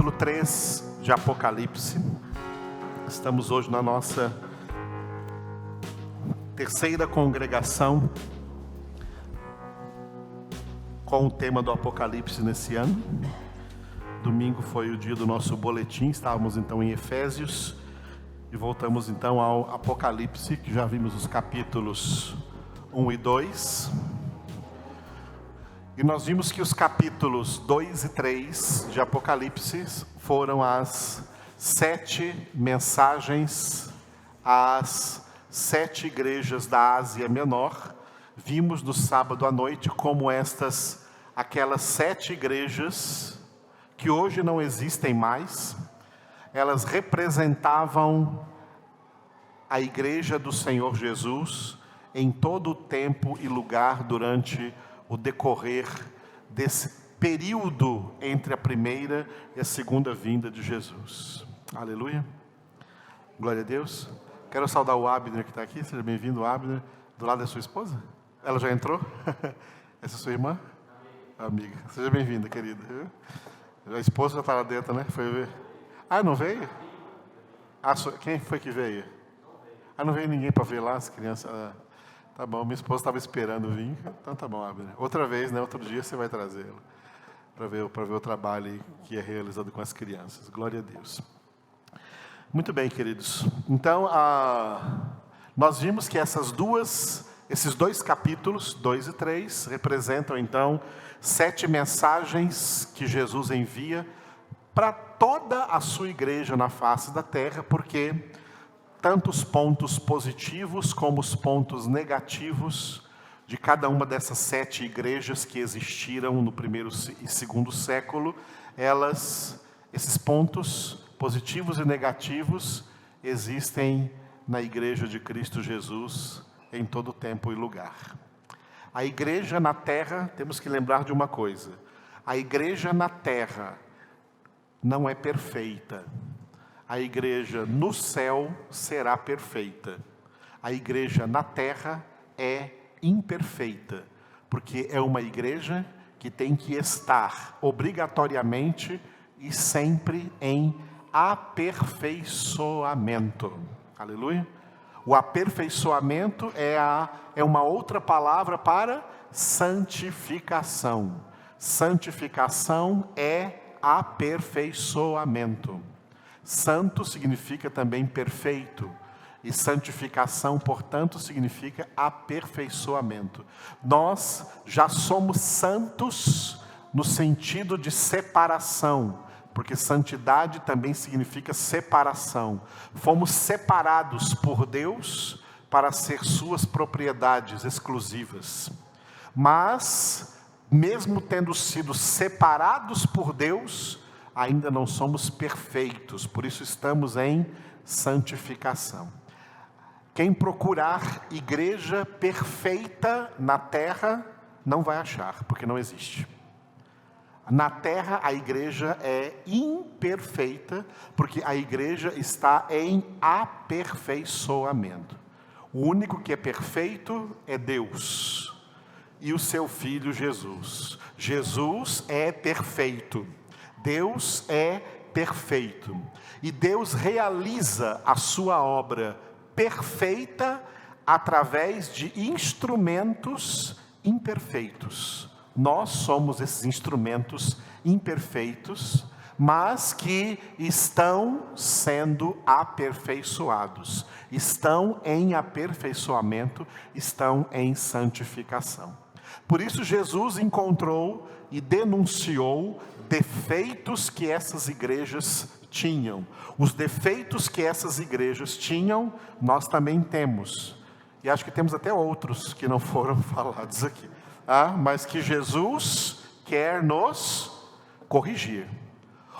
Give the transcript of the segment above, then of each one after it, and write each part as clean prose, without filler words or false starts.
capítulo 3 de Apocalipse. Estamos hoje na nossa terceira congregação com o tema do Apocalipse nesse ano. Domingo foi o dia do nosso boletim, estávamos então em Efésios e voltamos então ao Apocalipse, que já vimos os capítulos 1 e 2. E nós vimos que os capítulos 2 e 3 de Apocalipse foram as 7 mensagens às 7 igrejas da Ásia Menor. Vimos no sábado à noite como aquelas 7 igrejas que hoje não existem mais, elas representavam a igreja do Senhor Jesus em todo o tempo e lugar durante o decorrer desse período entre a primeira e a segunda vinda de Jesus. Aleluia. Glória a Deus. Quero saudar o Abner que está aqui. Seja bem-vindo, Abner. Do lado da sua esposa? Ela já entrou? Essa é sua irmã? Amiga. Seja bem-vinda, querida. A esposa já está lá dentro, né? Foi ver. Ah, não veio? Quem foi que veio? Ah, não veio ninguém para ver lá as crianças. Tá bom, minha esposa estava esperando vir. Então tá bom, Abner. Outra vez, né? Outro dia você vai trazê-lo para ver o trabalho que é realizado com as crianças. Glória a Deus. Muito bem, queridos. Então, nós vimos que esses 2 capítulos, 2 e 3, representam então 7 mensagens que Jesus envia para toda a sua igreja na face da terra, porque tanto os pontos positivos como os pontos negativos de cada uma dessas 7 igrejas que existiram no primeiro e segundo século, esses pontos positivos e negativos existem na igreja de Cristo Jesus em todo tempo e lugar. A igreja na terra, temos que lembrar de uma coisa: a igreja na terra não é perfeita. A igreja no céu será perfeita. A igreja na terra é imperfeita, porque é uma igreja que tem que estar obrigatoriamente e sempre em aperfeiçoamento. Aleluia. O aperfeiçoamento é uma outra palavra para santificação. Santificação é aperfeiçoamento. Santo significa também perfeito. E santificação, portanto, significa aperfeiçoamento. Nós já somos santos no sentido de separação, porque santidade também significa separação. Fomos separados por Deus para ser suas propriedades exclusivas. Mas, mesmo tendo sido separados por Deus, ainda não somos perfeitos, por isso estamos em santificação. Quem procurar igreja perfeita na terra, não vai achar, porque não existe. Na terra a igreja é imperfeita, porque a igreja está em aperfeiçoamento. O único que é perfeito é Deus e o seu Filho Jesus. Jesus é perfeito. Deus é perfeito. E Deus realiza a sua obra perfeita através de instrumentos imperfeitos. Nós somos esses instrumentos imperfeitos, mas que estão sendo aperfeiçoados. Estão em aperfeiçoamento, estão em santificação. Por isso Jesus encontrou e denunciou defeitos que essas igrejas tinham. Os defeitos que essas igrejas tinham, nós também temos. E acho que temos até outros que não foram falados aqui. Mas que Jesus quer nos corrigir.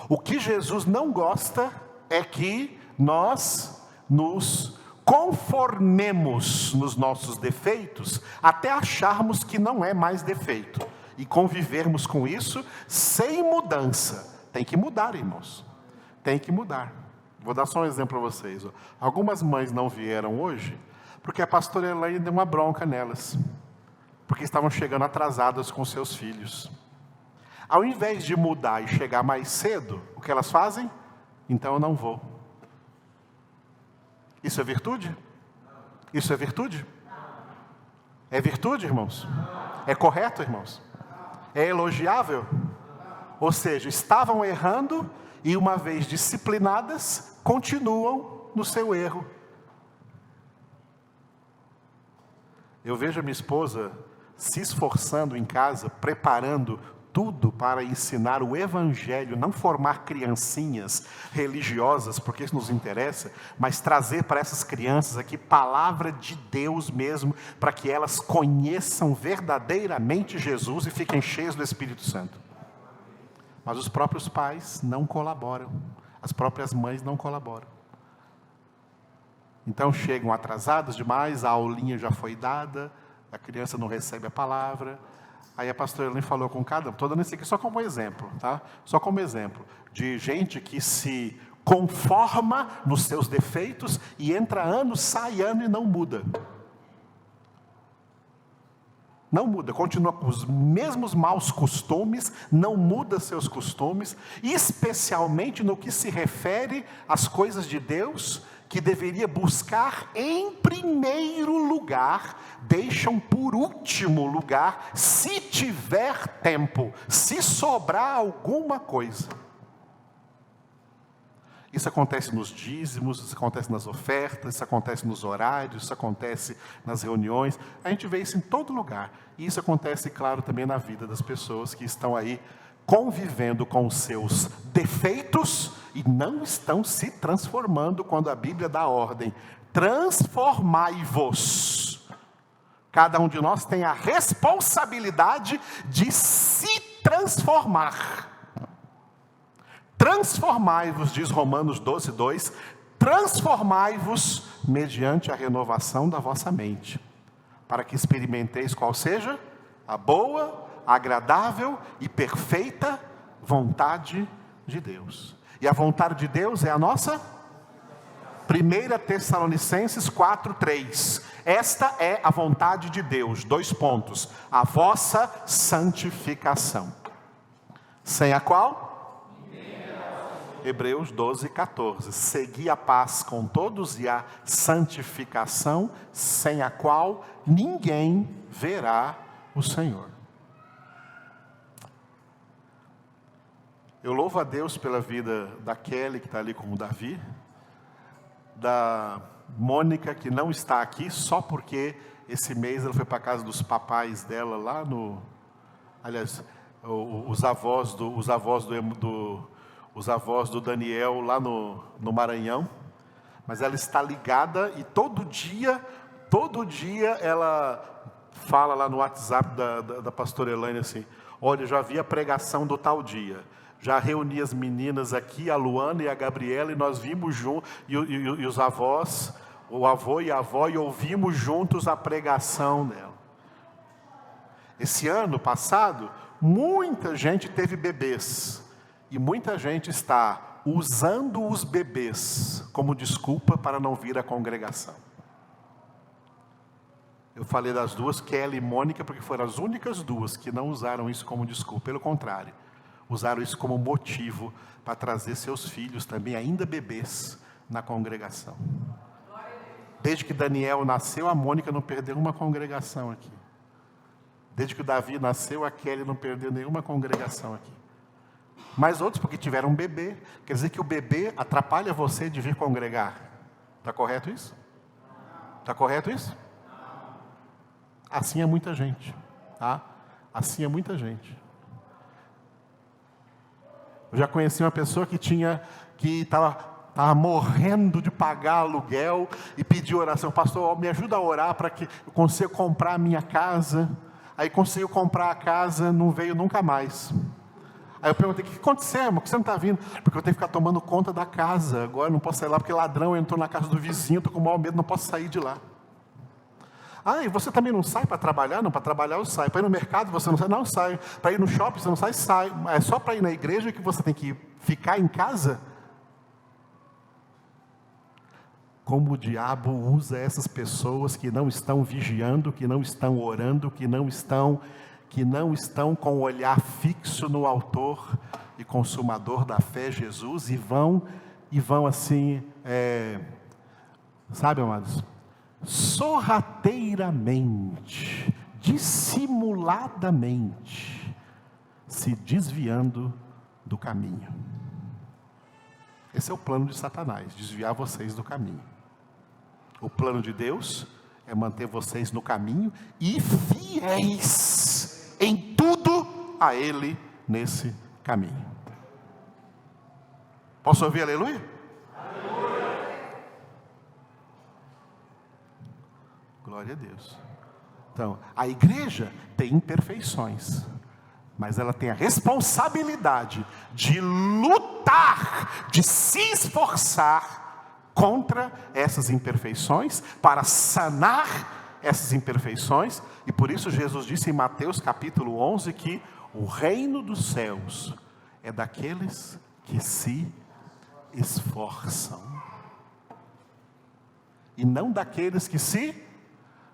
O que Jesus não gosta é que nós nos conformemos nos nossos defeitos, até acharmos que não é mais defeito. E convivermos com isso sem mudança. Tem que mudar, irmãos. Tem que mudar. Vou dar só um exemplo para vocês. Algumas mães não vieram hoje, porque a pastora Elaine deu uma bronca nelas. Porque estavam chegando atrasadas com seus filhos. Ao invés de mudar e chegar mais cedo, o que elas fazem? Então eu não vou. Isso é virtude? Isso é virtude? É virtude, irmãos? É correto, irmãos? É elogiável? Ou seja, estavam errando e uma vez disciplinadas, continuam no seu erro. Eu vejo a minha esposa se esforçando em casa, preparando tudo para ensinar o Evangelho, não formar criancinhas religiosas, porque isso nos interessa, mas trazer para essas crianças aqui palavra de Deus mesmo, para que elas conheçam verdadeiramente Jesus e fiquem cheias do Espírito Santo. Mas os próprios pais não colaboram, as próprias mães não colaboram. Então chegam atrasados demais, a aulinha já foi dada, a criança não recebe a palavra. Aí a pastora Elaine falou com cada um, estou dando isso aqui só como exemplo, tá? Só como exemplo, de gente que se conforma nos seus defeitos e entra ano, sai ano e não muda. Não muda, continua com os mesmos maus costumes, não muda seus costumes, especialmente no que se refere às coisas de Deus, que deveria buscar em primeiro lugar, deixam por último lugar, se tiver tempo, se sobrar alguma coisa. Isso acontece nos dízimos, isso acontece nas ofertas, isso acontece nos horários, isso acontece nas reuniões. A gente vê isso em todo lugar. E isso acontece, claro, também na vida das pessoas que estão aí convivendo com os seus defeitos e não estão se transformando quando a Bíblia dá ordem. Transformai-vos. Cada um de nós tem a responsabilidade de se transformar. Transformai-vos, diz Romanos 12, 2, transformai-vos mediante a renovação da vossa mente, para que experimenteis qual seja a boa, agradável e perfeita vontade de Deus. E a vontade de Deus é a nossa? 1 Tessalonicenses 4, 3. Esta é a vontade de Deus, 2 pontos, a vossa santificação, sem a qual? Hebreus 12, 14. Segui a paz com todos e a santificação, sem a qual ninguém verá o Senhor. Eu louvo a Deus pela vida da Kelly, que está ali com o Davi, da Mônica, que não está aqui, só porque esse mês ela foi para a casa dos papais dela, lá no... Aliás, os avós do Daniel lá no Maranhão, mas ela está ligada e todo dia ela fala lá no WhatsApp da pastora Elaine assim: olha, já vi a pregação do tal dia, já reuni as meninas aqui, a Luana e a Gabriela, e nós vimos juntos, e os avós, o avô e a avó, e ouvimos juntos a pregação dela. Esse ano passado, muita gente teve bebês, e muita gente está usando os bebês como desculpa para não vir à congregação. Eu falei das duas, Kelly e Mônica, porque foram as únicas duas que não usaram isso como desculpa. Pelo contrário, usaram isso como motivo para trazer seus filhos também, ainda bebês, na congregação. Desde que Daniel nasceu, a Mônica não perdeu uma congregação aqui. Desde que o Davi nasceu, a Kelly não perdeu nenhuma congregação aqui. Mas outros porque tiveram um bebê. Quer dizer que o bebê atrapalha você de vir congregar. Está correto isso? Está correto isso? Assim é muita gente, tá? Assim é muita gente. Eu já conheci uma pessoa que estava morrendo de pagar aluguel e pediu oração: pastor, me ajuda a orar para que eu consiga comprar a minha casa. Aí conseguiu comprar a casa, não veio nunca mais. Aí eu perguntei: o que aconteceu, irmão? Por que você não está vindo? Porque eu tenho que ficar tomando conta da casa. Agora eu não posso sair lá porque ladrão entrou na casa do vizinho, estou com o maior medo, não posso sair de lá. Ah, e você também não sai para trabalhar? Não, para trabalhar eu saio. Para ir no mercado você não sai? Não, saio. Para ir no shopping você não sai? Sai. É só para ir na igreja que você tem que ficar em casa? Como o diabo usa essas pessoas que não estão vigiando, que não estão orando, que não estão que não estão com o olhar fixo no autor e consumador da fé, Jesus, e vão assim, sabe, amados, sorrateiramente, dissimuladamente, se desviando do caminho. Esse é o plano de Satanás, desviar vocês do caminho. O plano de Deus é manter vocês no caminho e fiéis em tudo a Ele nesse caminho. Posso ouvir aleluia? Aleluia! Glória a Deus. Então, a igreja tem imperfeições, mas ela tem a responsabilidade de lutar, de se esforçar contra essas imperfeições, para sanar essas imperfeições. E por isso Jesus disse em Mateus capítulo 11 que o reino dos céus é daqueles que se esforçam, e não daqueles que se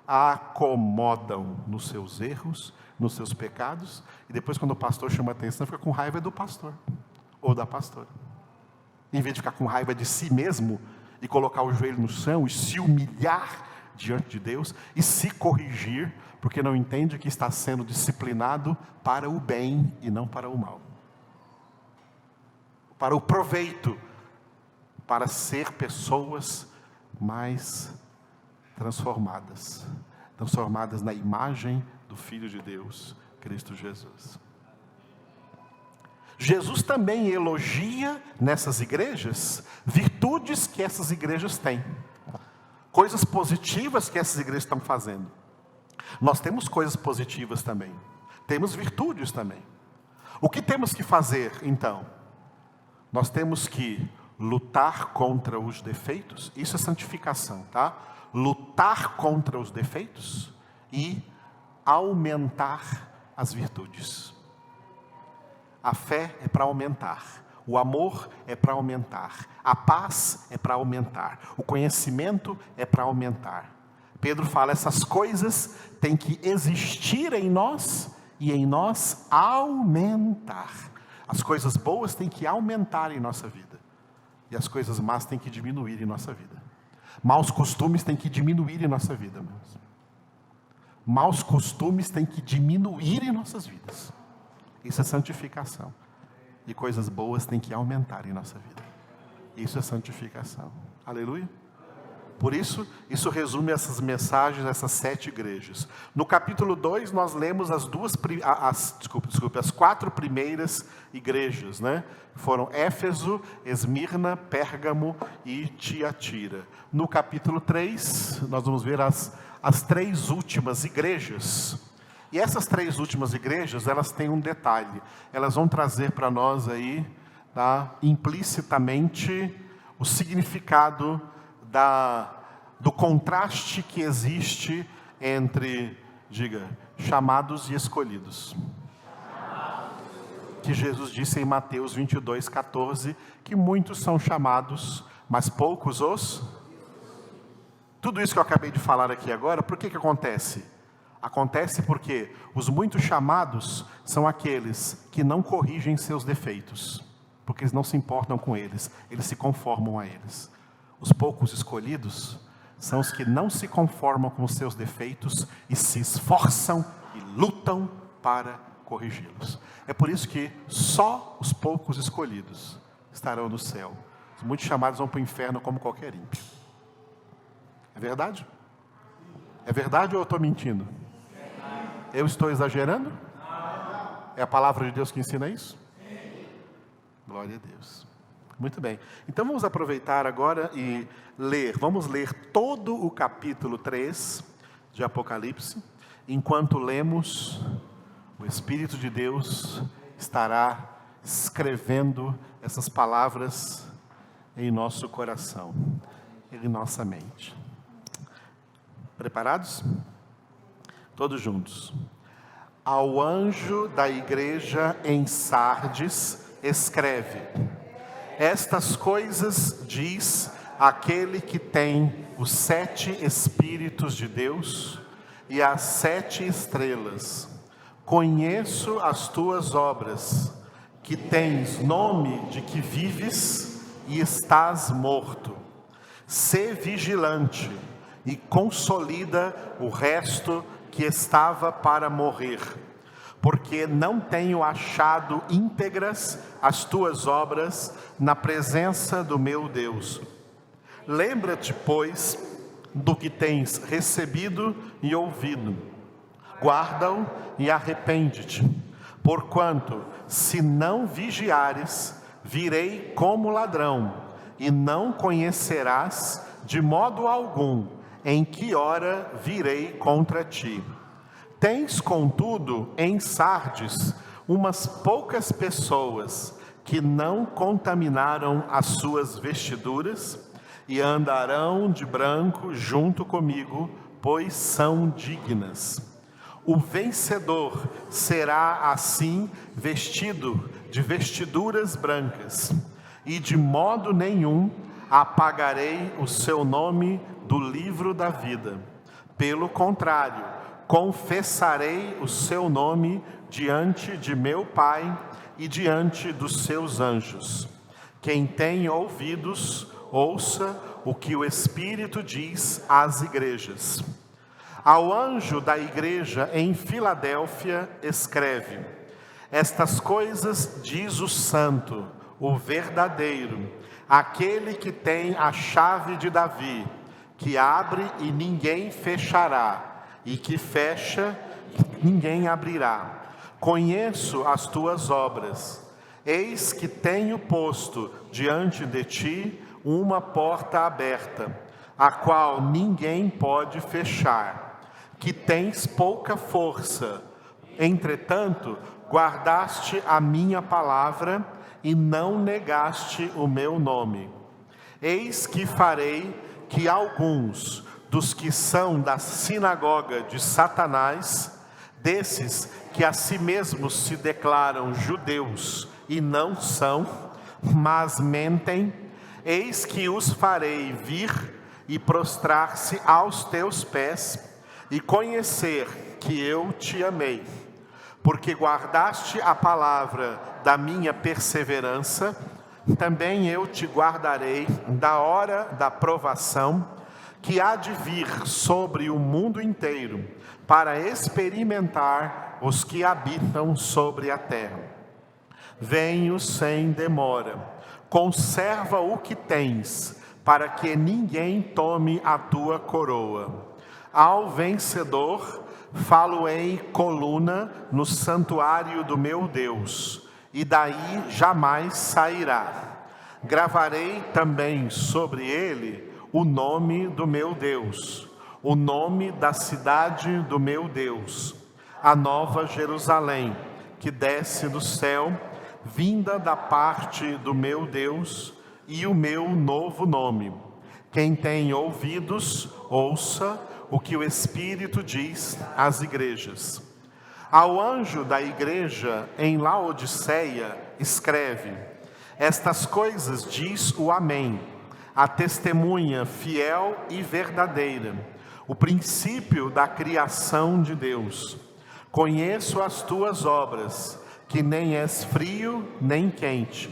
acomodam nos seus erros, nos seus pecados, e depois quando o pastor chama a atenção, fica com raiva do pastor, ou da pastora, em vez de ficar com raiva de si mesmo, e colocar o joelho no chão, e se humilhar diante de Deus, e se corrigir, porque não entende que está sendo disciplinado para o bem, e não para o mal, para o proveito, para ser pessoas mais transformadas na imagem do Filho de Deus, Cristo Jesus. Jesus também elogia nessas igrejas virtudes que essas igrejas têm, coisas positivas que essas igrejas estão fazendo. Nós temos coisas positivas também, temos virtudes também. O que temos que fazer então? Nós temos que lutar contra os defeitos, isso é santificação, tá? Lutar contra os defeitos e aumentar as virtudes. A fé é para aumentar, o amor é para aumentar, a paz é para aumentar, o conhecimento é para aumentar. Pedro fala, essas coisas têm que existir em nós e em nós aumentar. As coisas boas têm que aumentar em nossa vida, e as coisas más têm que diminuir em nossa vida. Maus costumes têm que diminuir em nossa vida, irmãos. Maus costumes têm que diminuir em nossas vidas. Isso é santificação. E coisas boas têm que aumentar em nossa vida. Isso é santificação. Aleluia? Por isso, isso resume essas mensagens, essas 7 igrejas. No capítulo 2, nós lemos as 4 primeiras igrejas, né? Foram Éfeso, Esmirna, Pérgamo e Tiatira. No capítulo 3, nós vamos ver as 3 últimas igrejas. E essas 3 últimas igrejas, elas têm um detalhe. Elas vão trazer para nós aí, tá, implicitamente, o significado do contraste que existe entre, chamados e escolhidos. Que Jesus disse em Mateus 22:14, que muitos são chamados, mas poucos os... Tudo isso que eu acabei de falar aqui agora, por que acontece? Acontece porque os muitos chamados são aqueles que não corrigem seus defeitos, porque eles não se importam com eles, eles se conformam a eles. Os poucos escolhidos são os que não se conformam com os seus defeitos e se esforçam e lutam para corrigi-los. É por isso que só os poucos escolhidos estarão no céu. Os muitos chamados vão para o inferno como qualquer ímpio. É verdade? É verdade ou eu estou mentindo? Eu estou exagerando? É a palavra de Deus que ensina isso? Glória a Deus. Muito bem. Então vamos aproveitar agora e vamos ler todo o capítulo 3 de Apocalipse. Enquanto lemos, o Espírito de Deus estará escrevendo essas palavras em nosso coração, em nossa mente. Preparados? Todos juntos. Ao anjo da igreja em Sardes, escreve: estas coisas diz aquele que tem os 7 Espíritos de Deus e as 7 estrelas. Conheço as tuas obras, que tens nome de que vives e estás morto. Sê vigilante e consolida o resto que estava para morrer, porque não tenho achado íntegras as tuas obras na presença do meu Deus. Lembra-te, pois, do que tens recebido e ouvido. Guarda-o e arrepende-te, porquanto, se não vigiares, virei como ladrão, e não conhecerás de modo algum em que hora virei contra ti. Tens, contudo, em Sardes, umas poucas pessoas que não contaminaram as suas vestiduras e andarão de branco junto comigo, pois são dignas. O vencedor será assim vestido de vestiduras brancas, e de modo nenhum apagarei o seu nome do livro da vida. Pelo contrário, confessarei o seu nome diante de meu Pai e diante dos seus anjos. Quem tem ouvidos, ouça o que o Espírito diz às igrejas. Ao anjo da igreja em Filadélfia escreve: estas coisas diz o Santo, o verdadeiro, aquele que tem a chave de Davi, que abre e ninguém fechará, e que fecha e ninguém abrirá. Conheço as tuas obras. Eis que tenho posto diante de ti uma porta aberta, a qual ninguém pode fechar. Que tens pouca força, entretanto, guardaste a minha palavra e não negaste o meu nome. Eis que farei que alguns dos que são da sinagoga de Satanás, desses que a si mesmos se declaram judeus e não são, mas mentem, eis que os farei vir e prostrar-se aos teus pés, e conhecer que eu te amei, porque guardaste a palavra da minha perseverança, também eu te guardarei da hora da provação, que há de vir sobre o mundo inteiro, para experimentar os que habitam sobre a terra. Venho sem demora, conserva o que tens, para que ninguém tome a tua coroa. Ao vencedor, falo-ei coluna no santuário do meu Deus, e daí jamais sairá. Gravarei também sobre ele o nome do meu Deus, o nome da cidade do meu Deus, a nova Jerusalém, que desce do céu, vinda da parte do meu Deus, e o meu novo nome. Quem tem ouvidos, ouça o que o Espírito diz às igrejas. Ao anjo da igreja em Laodiceia escreve: estas coisas diz o Amém, a testemunha fiel e verdadeira, o princípio da criação de Deus. Conheço as tuas obras, que nem és frio nem quente.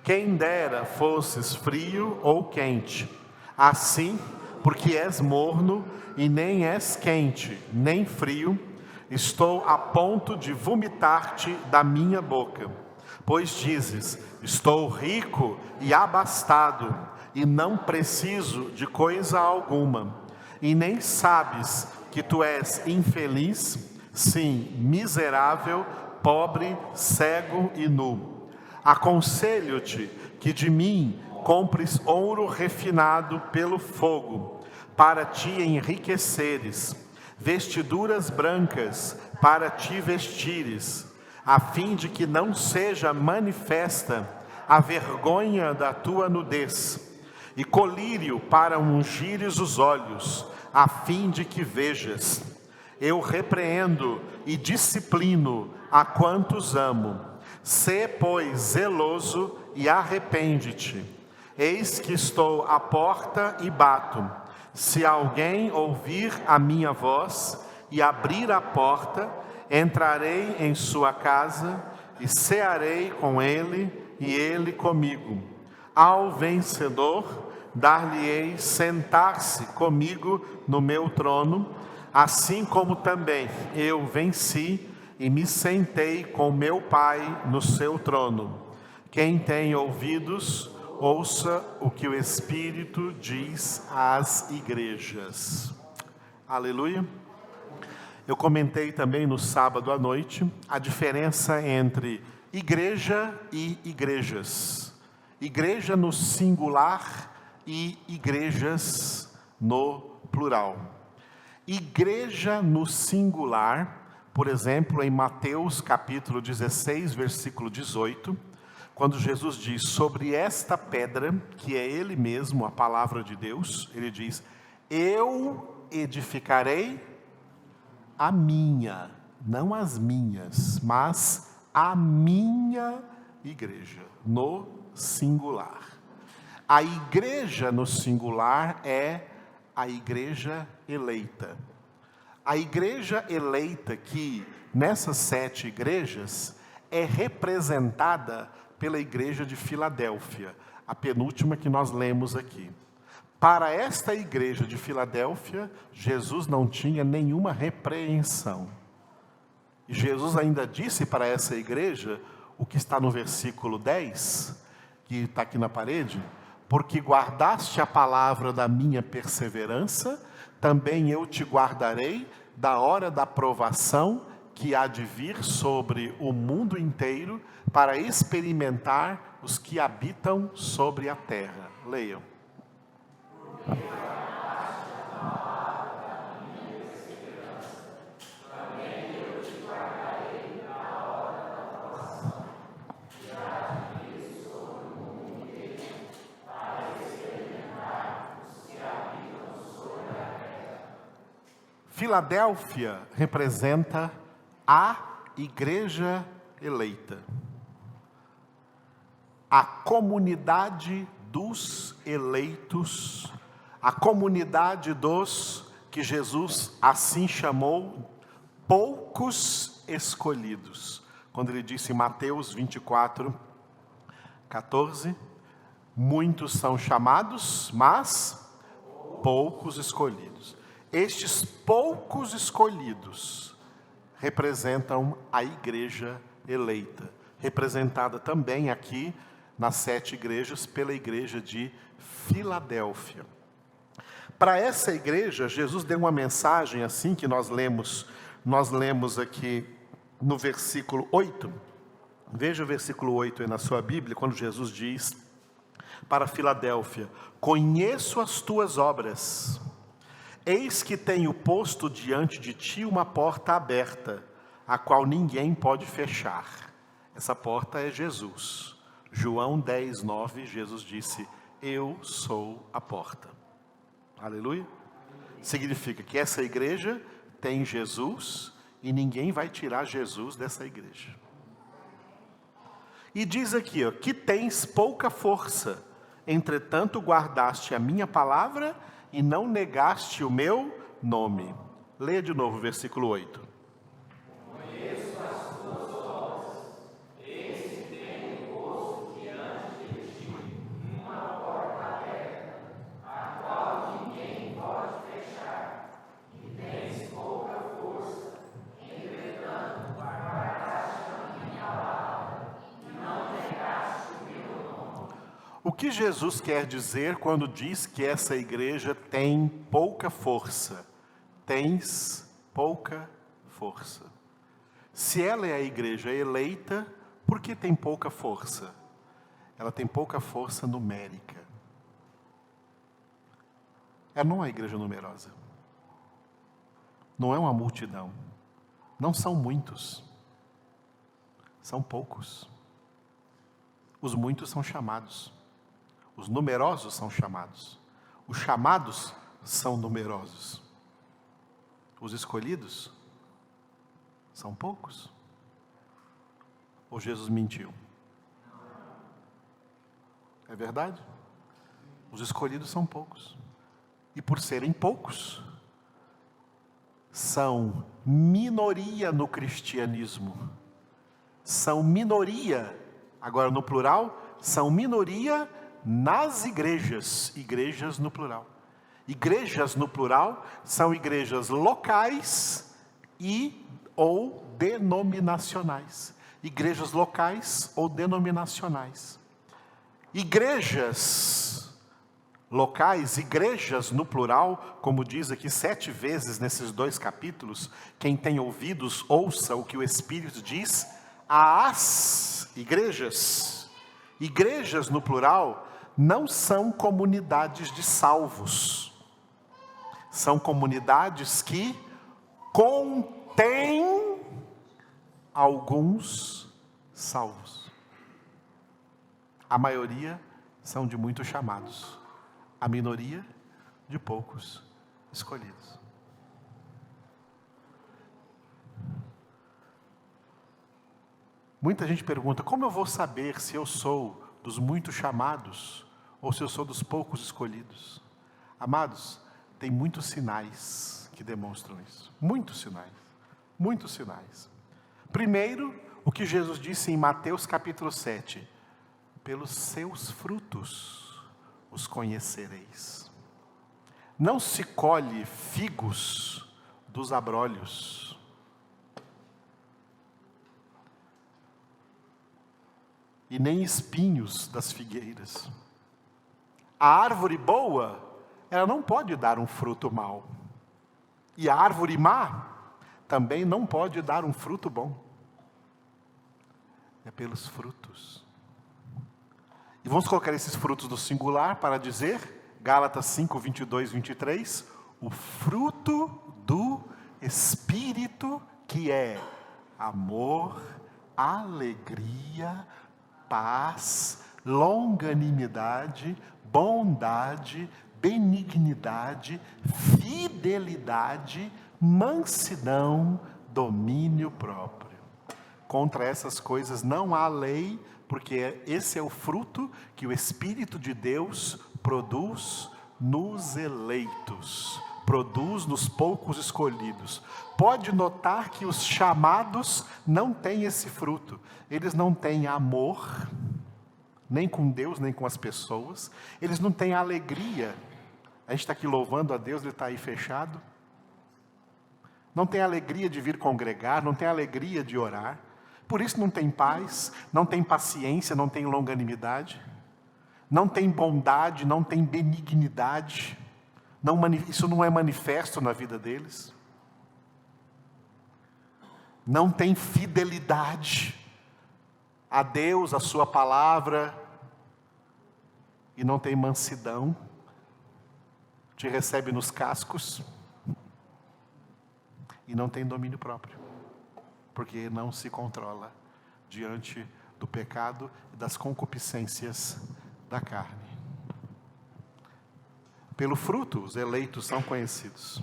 Quem dera fosses frio ou quente. Assim, porque és morno e nem és quente, nem frio, estou a ponto de vomitar-te da minha boca. Pois dizes: estou rico e abastado, e não preciso de coisa alguma. E nem sabes que tu és infeliz, sim, miserável, pobre, cego e nu. Aconselho-te que de mim compres ouro refinado pelo fogo, para te enriqueceres, vestiduras brancas para te vestires, a fim de que não seja manifesta a vergonha da tua nudez, e colírio para ungires os olhos, a fim de que vejas. Eu repreendo e disciplino a quantos amo. Sê, pois, zeloso e arrepende-te. Eis que estou à porta e bato. Se alguém ouvir a minha voz e abrir a porta, Entrarei em sua casa e cearei com ele e ele comigo. Ao vencedor, dar-lhe-ei sentar-se comigo no meu trono, assim como também eu venci e me sentei com meu Pai no seu trono. Quem tem ouvidos, ouça o que o Espírito diz às igrejas. Aleluia. Eu comentei também no sábado à noite a diferença entre igreja e igrejas. Igreja no singular e igrejas no plural. Igreja no singular, por exemplo, em Mateus capítulo 16, versículo 18, quando Jesus diz sobre esta pedra, que é Ele mesmo, a palavra de Deus, Ele diz: eu edificarei a minha, não as minhas, mas a minha igreja, no singular. A igreja no singular é a igreja eleita. A igreja eleita que, nessas 7 igrejas, é representada pela igreja de Filadélfia, a penúltima que nós lemos aqui. Para esta igreja de Filadélfia, Jesus não tinha nenhuma repreensão. E Jesus ainda disse para essa igreja, o que está no versículo 10, que está aqui na parede: porque guardaste a palavra da minha perseverança, também eu te guardarei da hora da provação que há de vir sobre o mundo inteiro, para experimentar os que habitam sobre a terra. Leiam. Filadélfia representa a igreja eleita, a comunidade dos eleitos, a comunidade dos que Jesus assim chamou poucos escolhidos. Quando ele disse em Mateus 24, 14, muitos são chamados, mas poucos escolhidos. Estes poucos escolhidos representam a igreja eleita, representada também aqui nas 7 igrejas pela igreja de Filadélfia. Para essa igreja, Jesus deu uma mensagem assim que nós lemos aqui no versículo 8. Veja o versículo 8 aí na sua Bíblia, quando Jesus diz para Filadélfia: conheço as tuas obras. Eis que tenho posto diante de ti uma porta aberta, a qual ninguém pode fechar. Essa porta é Jesus. João 10, 9, Jesus disse: eu sou a porta. Aleluia. Significa que essa igreja tem Jesus e ninguém vai tirar Jesus dessa igreja. E diz aqui, ó, que tens pouca força, entretanto guardaste a minha palavra e não negaste o meu nome. Leia de novo o versículo 8. Conheço as tuas obras, eis que tenho posto diante de ti uma porta aberta, a qual ninguém pode fechar, e tens pouca força, entretanto guardaste a minha palavra e não negaste o meu nome. O que Jesus quer dizer quando diz que essa igreja tem pouca força? Tens pouca força. Se ela é a igreja eleita, por que tem pouca força? Ela tem pouca força numérica. Ela não é uma igreja numerosa. Não é uma multidão. Não são muitos. São poucos. Os muitos são chamados. Os numerosos são chamados. Os chamados são numerosos. Os escolhidos são poucos. Ou Jesus mentiu? É verdade? Os escolhidos são poucos. E por serem poucos, são minoria no cristianismo. São minoria, agora no plural, são minoria nas igrejas. Igrejas no plural. Igrejas no plural são igrejas locais e ou denominacionais. Igrejas locais ou denominacionais. Igrejas locais, igrejas no plural, como diz aqui 7 vezes nesses 2 capítulos, quem tem ouvidos, ouça o que o Espírito diz às igrejas. Igrejas no plural não são comunidades de salvos, são comunidades que contêm alguns salvos. A maioria são de muitos chamados, a minoria de poucos escolhidos. Muita gente pergunta: como eu vou saber se eu sou dos muitos chamados ou se eu sou dos poucos escolhidos? Amados, tem muitos sinais que demonstram isso. Muitos sinais. Muitos sinais. Primeiro, o que Jesus disse em Mateus capítulo 7. Pelos seus frutos os conhecereis. Não se colhe figos dos abrolhos. E nem espinhos das figueiras. A árvore boa, ela não pode dar um fruto mau. E a árvore má também não pode dar um fruto bom. É pelos frutos. E vamos colocar esses frutos no singular para dizer, Gálatas 5, 22, 23, o fruto do Espírito, que é amor, alegria, paz, longanimidade, bondade, benignidade, fidelidade, mansidão, domínio próprio. Contra essas coisas não há lei, porque esse é o fruto que o Espírito de Deus produz nos eleitos, produz nos poucos escolhidos. Pode notar que os chamados não têm esse fruto. Eles não têm amor, nem com Deus, nem com as pessoas. Eles não têm alegria. A gente está aqui louvando a Deus, Ele está aí fechado. Não tem alegria de vir congregar, não tem alegria de orar. Por isso não tem paz, não tem paciência, não tem longanimidade, não tem bondade, não tem benignidade. Isso não é manifesto na vida deles. Não tem fidelidade a Deus, a sua palavra, e não tem mansidão, te recebe nos cascos, e não tem domínio próprio, porque não se controla diante do pecado e das concupiscências da carne. Pelo fruto, os eleitos são conhecidos.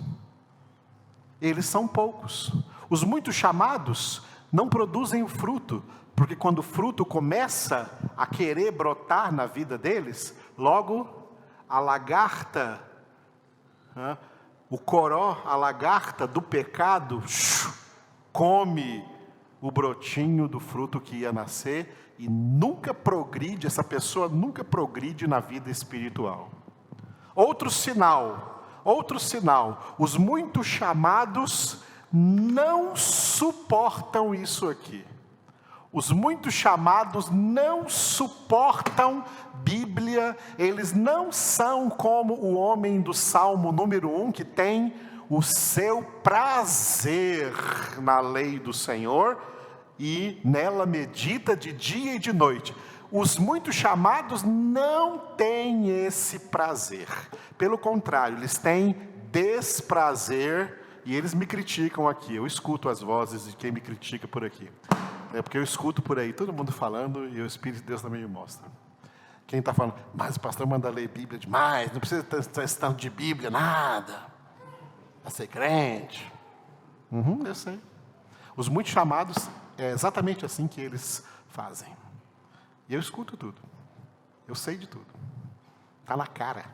Eles são poucos. Os muitos chamados não produzem o fruto, porque quando o fruto começa a querer brotar na vida deles, logo a lagarta, o coró, a lagarta do pecado, come o brotinho do fruto que ia nascer e nunca progride, essa pessoa nunca progride na vida espiritual. Outro sinal, os muitos chamados não suportam isso aqui. Os muitos chamados não suportam Bíblia, eles não são como o homem do Salmo número 1, que tem o seu prazer na lei do Senhor, e nela medita de dia e de noite. Os muitos chamados não têm esse prazer. Pelo contrário, eles têm desprazer, e eles me criticam aqui. Eu escuto as vozes de quem me critica por aqui. É porque eu escuto por aí, todo mundo falando, e o Espírito de Deus também me mostra. Quem está falando, mas o pastor manda ler Bíblia demais, não precisa ter tanto de Bíblia, nada. Para ser crente. Eu sei. Os muitos chamados, é exatamente assim que eles fazem. E eu escuto tudo. Eu sei de tudo. Está na cara.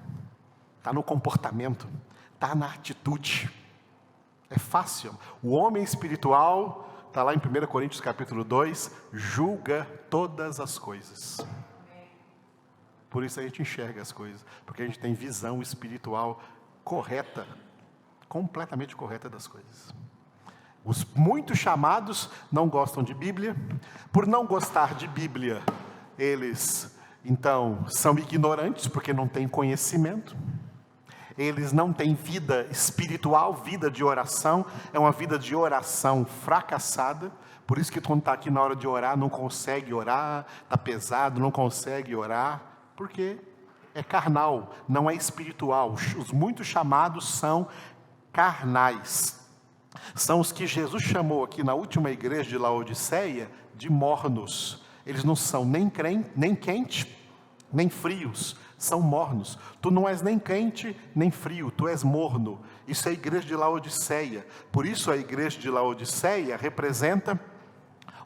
Está no comportamento. Está na atitude. É fácil. O homem espiritual, está lá em 1 Coríntios capítulo 2, julga todas as coisas. Por isso a gente enxerga as coisas, porque a gente tem visão espiritual correta, completamente correta das coisas. Os muitos chamados não gostam de Bíblia. Por não gostar de Bíblia, eles, então, são ignorantes, porque não têm conhecimento. Eles não têm vida espiritual, vida de oração. É uma vida de oração fracassada. Por isso que quando está aqui na hora de orar, não consegue orar, está pesado, não consegue orar, porque é carnal, não é espiritual. Os muitos chamados são carnais. São os que Jesus chamou aqui na última igreja de Laodiceia de mornos. Eles não são nem quentes, nem frios, são mornos. Tu não és nem quente, nem frio, tu és morno. Isso é a igreja de Laodiceia. Por isso a igreja de Laodiceia representa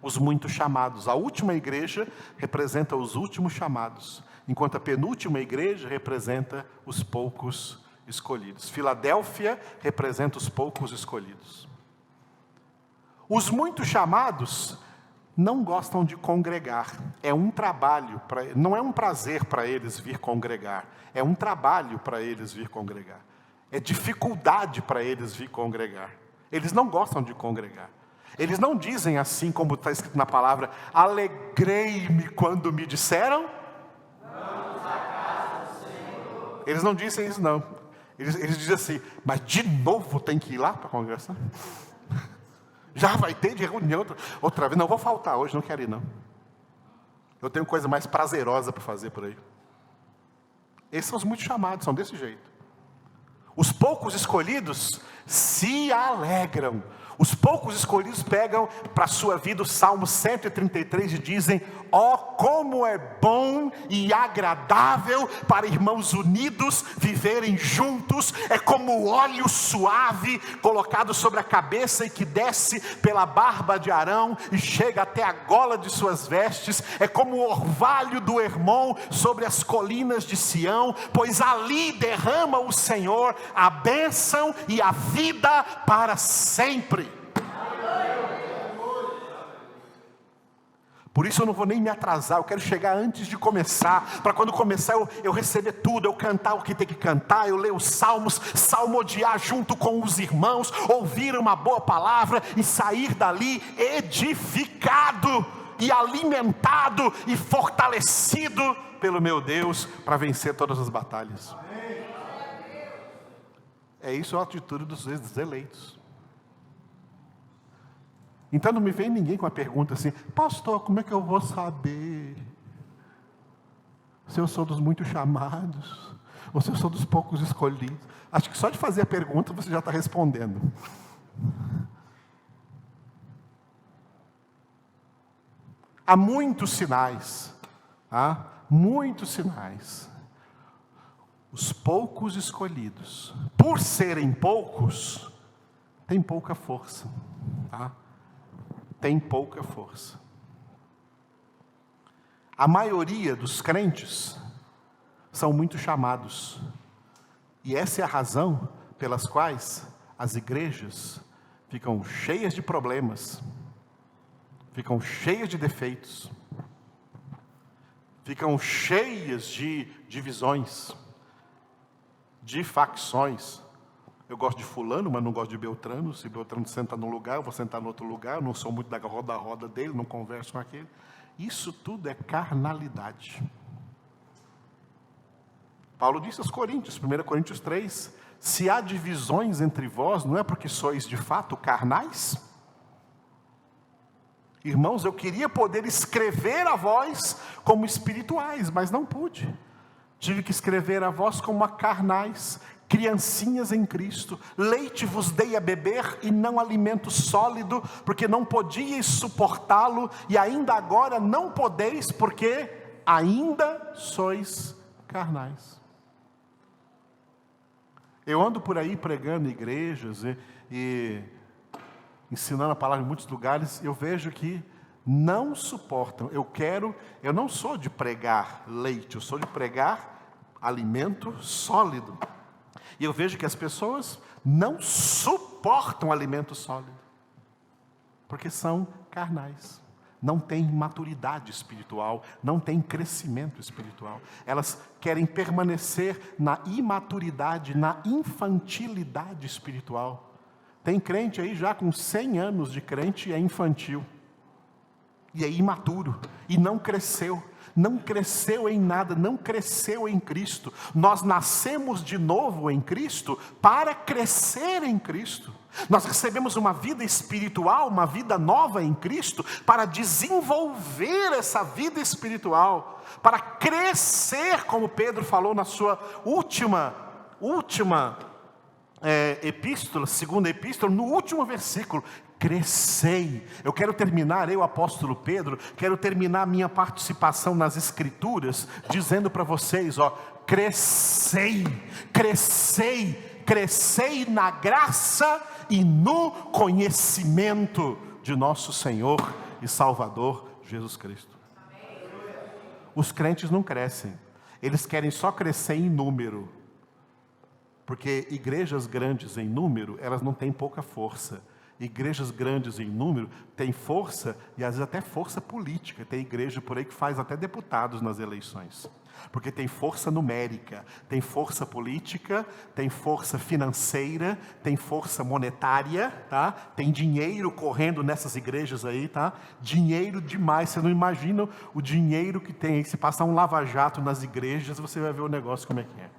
os muitos chamados. A última igreja representa os últimos chamados, enquanto a penúltima igreja representa os poucos escolhidos. Filadélfia representa os poucos escolhidos. Os muitos chamados não gostam de congregar. É um trabalho, não é um prazer para eles vir congregar. É um trabalho para eles vir congregar. É dificuldade para eles vir congregar. Eles não gostam de congregar. Eles não dizem assim como está escrito na palavra: alegrei-me quando me disseram. Vamos à casa do Senhor. Eles não dizem isso não. Eles dizem assim: mas de novo tem que ir lá para a congregação? Já vai ter de reunião outra vez? Não vou faltar hoje, não quero ir não. Eu tenho coisa mais prazerosa para fazer por aí. Esses são os muitos chamados, são desse jeito. Os poucos escolhidos se alegram. Os poucos escolhidos pegam para a sua vida o Salmo 133 e dizem: ó, como é bom e agradável para irmãos unidos viverem juntos. É como óleo suave colocado sobre a cabeça e que desce pela barba de Arão e chega até a gola de suas vestes. É como o orvalho do Hermon sobre as colinas de Sião, pois ali derrama o Senhor a bênção e a vida para sempre. Por isso eu não vou nem me atrasar, eu quero chegar antes de começar, para quando começar eu receber tudo, eu cantar o que tem que cantar, eu ler os salmos, salmodiar junto com os irmãos, ouvir uma boa palavra e sair dali edificado e alimentado e fortalecido pelo meu Deus para vencer todas as batalhas. É isso a atitude dos eleitos. Então não me vem ninguém com a pergunta assim: pastor, como é que eu vou saber se eu sou dos muitos chamados ou se eu sou dos poucos escolhidos? Acho que só de fazer a pergunta você já está respondendo. Há muitos sinais, muitos sinais. Os poucos escolhidos, por serem poucos, têm pouca força, tem pouca força. A maioria dos crentes são muito chamados. E essa é a razão pelas quais as igrejas ficam cheias de problemas, ficam cheias de defeitos, ficam cheias de divisões, de facções. Eu gosto de fulano, mas não gosto de Beltrano. Se Beltrano senta num lugar, eu vou sentar no outro lugar. Eu não sou muito da roda dele, não converso com aquele. Isso tudo é carnalidade. Paulo disse aos Coríntios, 1 Coríntios 3, se há divisões entre vós, não é porque sois de fato carnais? Irmãos, eu queria poder escrever a vós como espirituais, mas não pude. Tive que escrever a vós como a carnais, criancinhas em Cristo. Leite vos dei a beber e não alimento sólido, porque não podíeis suportá-lo, e ainda agora não podeis, porque ainda sois carnais. Eu ando por aí pregando em igrejas e ensinando a palavra em muitos lugares, eu vejo que não suportam. Eu não sou de pregar leite, eu sou de pregar alimento sólido. E eu vejo que as pessoas não suportam suportam alimento sólido, porque são carnais. Não têm maturidade espiritual, não têm crescimento espiritual. Elas querem permanecer na imaturidade, na infantilidade espiritual. Tem crente aí já com 100 anos de crente e é infantil. E é imaturo, e não cresceu em nada, não cresceu em Cristo. Nós nascemos de novo em Cristo para crescer em Cristo. Nós recebemos uma vida espiritual, uma vida nova em Cristo, para desenvolver essa vida espiritual, para crescer, como Pedro falou na sua última epístola, segunda epístola, no último versículo: crescei. Eu quero terminar, o apóstolo Pedro, quero terminar a minha participação nas Escrituras, dizendo para vocês, crescei na graça e no conhecimento de nosso Senhor e Salvador Jesus Cristo. Os crentes não crescem, eles querem só crescer em número, porque igrejas grandes em número, elas não têm pouca força. Igrejas grandes em número têm força, e às vezes até força política. Tem igreja por aí que faz até deputados nas eleições, porque tem força numérica, tem força política, tem força financeira, tem força monetária, tá? Tem dinheiro correndo nessas igrejas aí, tá? Dinheiro demais, você não imagina o dinheiro que tem. Se passar um lava-jato nas igrejas, você vai ver o negócio como é que é.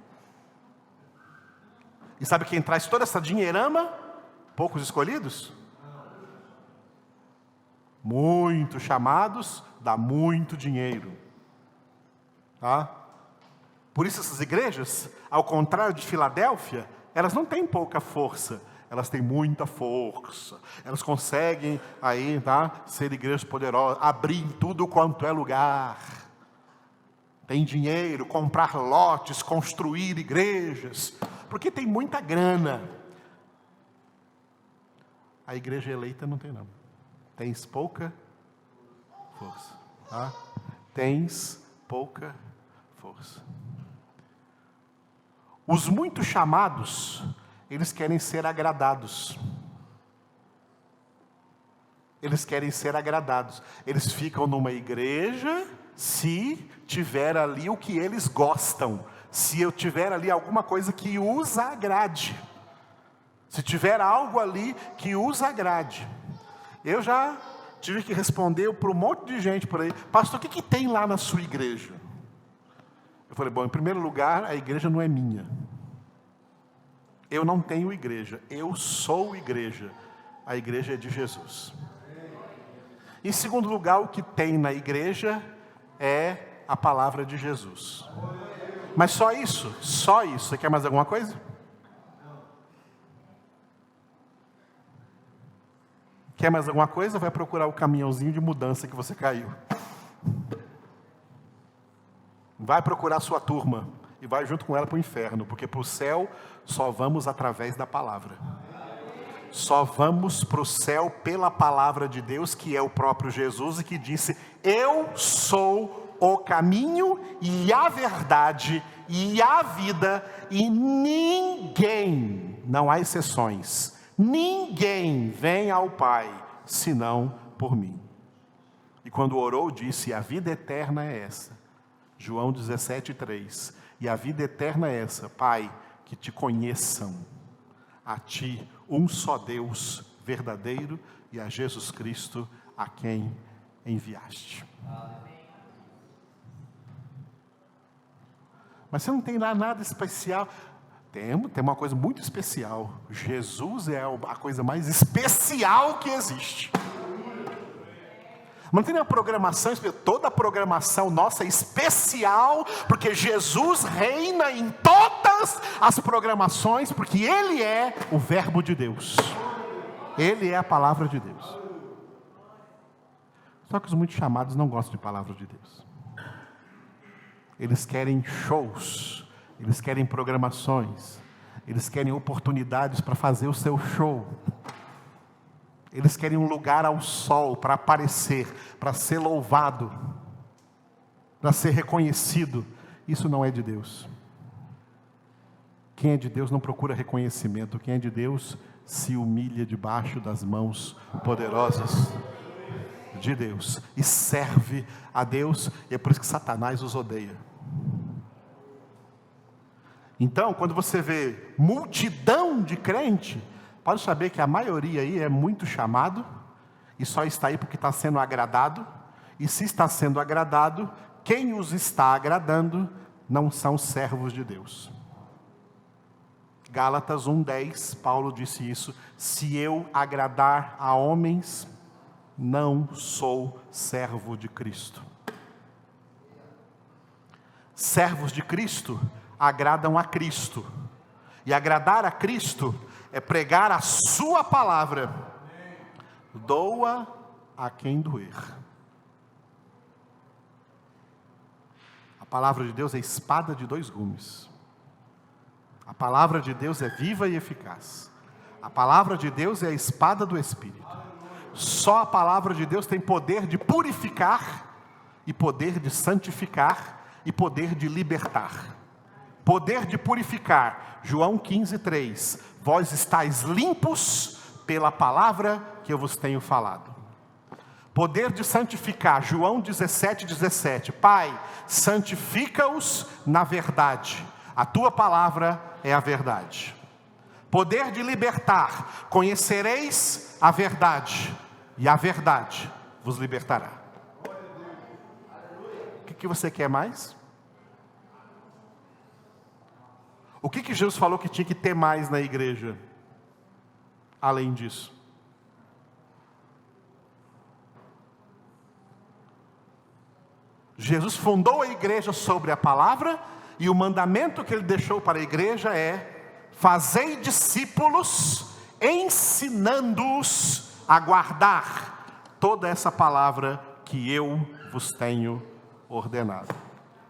E sabe quem traz toda essa dinheirama? Poucos escolhidos? Muitos chamados, dá muito dinheiro. Tá? Por isso essas igrejas, ao contrário de Filadélfia, elas não têm pouca força, elas têm muita força. Elas conseguem aí, tá, ser igrejas poderosas, abrir em tudo quanto é lugar. Tem dinheiro, comprar lotes, construir igrejas, porque tem muita grana. A igreja eleita não tem não. Tens pouca força. Tá? Tens pouca força. Os muito chamados, eles querem ser agradados. Eles querem ser agradados. Eles ficam numa igreja se tiver ali o que eles gostam. Se eu tiver ali alguma coisa que os agrade. Se tiver algo ali que os agrade. Eu já tive que responder para um monte de gente por aí: pastor, o que tem lá na sua igreja? Eu falei: bom, em primeiro lugar, a igreja não é minha. Eu não tenho igreja, eu sou igreja. A igreja é de Jesus. Em segundo lugar, o que tem na igreja é a palavra de Jesus. Mas só isso? Só isso. Você quer mais alguma coisa? Quer mais alguma coisa? Vai procurar o caminhãozinho de mudança que você caiu. Vai procurar a sua turma e vai junto com ela para o inferno, porque para o céu só vamos através da palavra. Só vamos para o céu pela palavra de Deus, que é o próprio Jesus, e que disse: eu sou o caminho e a verdade e a vida, e ninguém, não há exceções, ninguém vem ao Pai senão por mim. E quando orou, disse: a vida eterna é essa. João 17:3. E a vida eterna é essa, Pai, que te conheçam, a ti, um só Deus verdadeiro, e a Jesus Cristo, a quem enviaste. Mas você não tem lá nada especial. Tem uma coisa muito especial. Jesus é a coisa mais especial que existe. Não tem nenhuma programação, toda a programação nossa é especial, porque Jesus reina em todas as programações, porque Ele é o Verbo de Deus. Ele é a palavra de Deus. Só que os muito chamados não gostam de palavra de Deus. Eles querem shows, eles querem programações, eles querem oportunidades para fazer o seu show. Eles querem um lugar ao sol para aparecer, para ser louvado, para ser reconhecido. Isso não é de Deus. Quem é de Deus não procura reconhecimento. Quem é de Deus se humilha debaixo das mãos poderosas de Deus e serve a Deus, e é por isso que Satanás os odeia. Então, quando você vê multidão de crente, pode saber que a maioria aí é muito chamado, e só está aí porque está sendo agradado, e se está sendo agradado, quem os está agradando não são servos de Deus. Gálatas 1:10, Paulo disse isso: se eu agradar a homens, não sou servo de Cristo. Servos de Cristo agradam a Cristo, e agradar a Cristo é pregar a sua palavra, doa a quem doer. A palavra de Deus é espada de dois gumes. A palavra de Deus é viva e eficaz. A palavra de Deus é a espada do Espírito. Só a palavra de Deus tem poder de purificar, e poder de santificar, e poder de libertar. Poder de purificar, João 15:3, vós estáis limpos pela palavra que eu vos tenho falado. Poder de santificar, João 17:17, Pai, santifica-os na verdade, a tua palavra é a verdade. Poder de libertar, conhecereis a verdade, e a verdade vos libertará. O que você quer mais? O que Jesus falou que tinha que ter mais na igreja, além disso? Jesus fundou a igreja sobre a palavra, e o mandamento que ele deixou para a igreja é: fazei discípulos, ensinando-os a guardar toda essa palavra que eu vos tenho ordenado.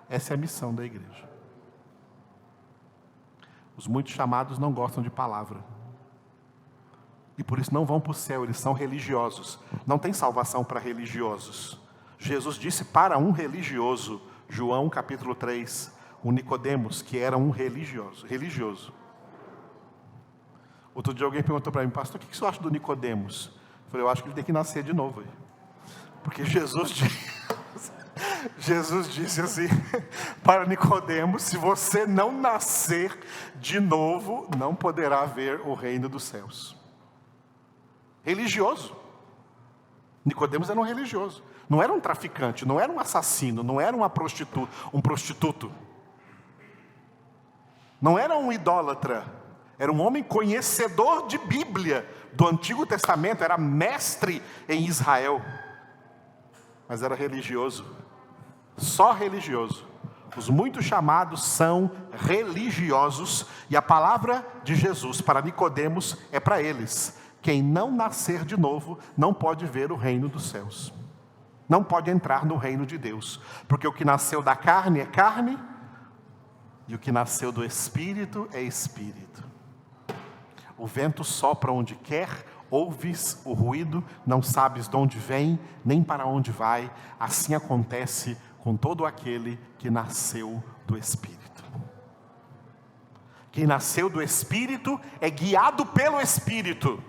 Essa é a missão da igreja. Os muitos chamados não gostam de palavra, e por isso não vão para o céu, eles são religiosos. Não tem salvação para religiosos. Jesus disse para um religioso, João capítulo 3, o Nicodemos, que era um religioso. Outro dia alguém perguntou para mim: pastor, o que você acha do Nicodemos? Eu falei: eu acho que ele tem que nascer de novo. Porque Jesus disse assim para Nicodemos: se você não nascer de novo, não poderá ver o reino dos céus. Religioso. Nicodemos era um religioso. Não era um traficante, não era um assassino, não era um prostituto. Não era um idólatra. Era um homem conhecedor de Bíblia, do Antigo Testamento, era mestre em Israel. Mas era religioso. Só religioso. Os muitos chamados são religiosos, e a palavra de Jesus para Nicodemos é para eles: quem não nascer de novo não pode ver o reino dos céus, não pode entrar no reino de Deus, porque o que nasceu da carne é carne, e o que nasceu do Espírito é Espírito. O vento sopra onde quer, ouves o ruído, não sabes de onde vem, nem para onde vai. Assim acontece com todo aquele que nasceu do Espírito. Quem nasceu do Espírito é guiado pelo Espírito.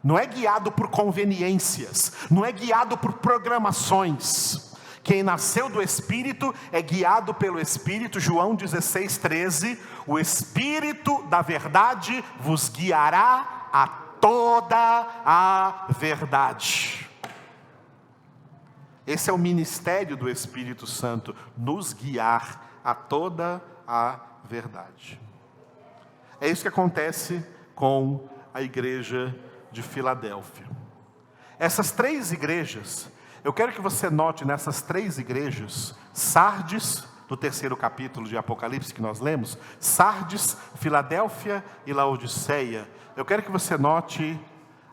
Não é guiado por conveniências, não é guiado por programações. Quem nasceu do Espírito é guiado pelo Espírito. João 16:13, o Espírito da verdade vos guiará a toda a verdade. Esse é o ministério do Espírito Santo, nos guiar a toda a verdade. É isso que acontece com a igreja de Filadélfia. Essas três igrejas, eu quero que você note nessas três igrejas, Sardes, do 3º capítulo de Apocalipse que nós lemos, Sardes, Filadélfia e Laodiceia. Eu quero que você note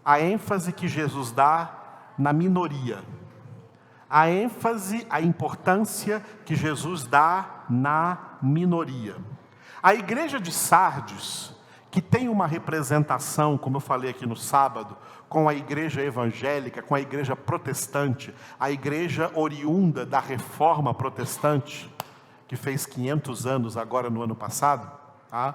a ênfase que Jesus dá na minoria. A ênfase, a importância que Jesus dá na minoria. A igreja de Sardes, que tem uma representação, como eu falei aqui no sábado, com a igreja evangélica, com a igreja protestante, a igreja oriunda da reforma protestante, que fez 500 anos agora no ano passado, tá?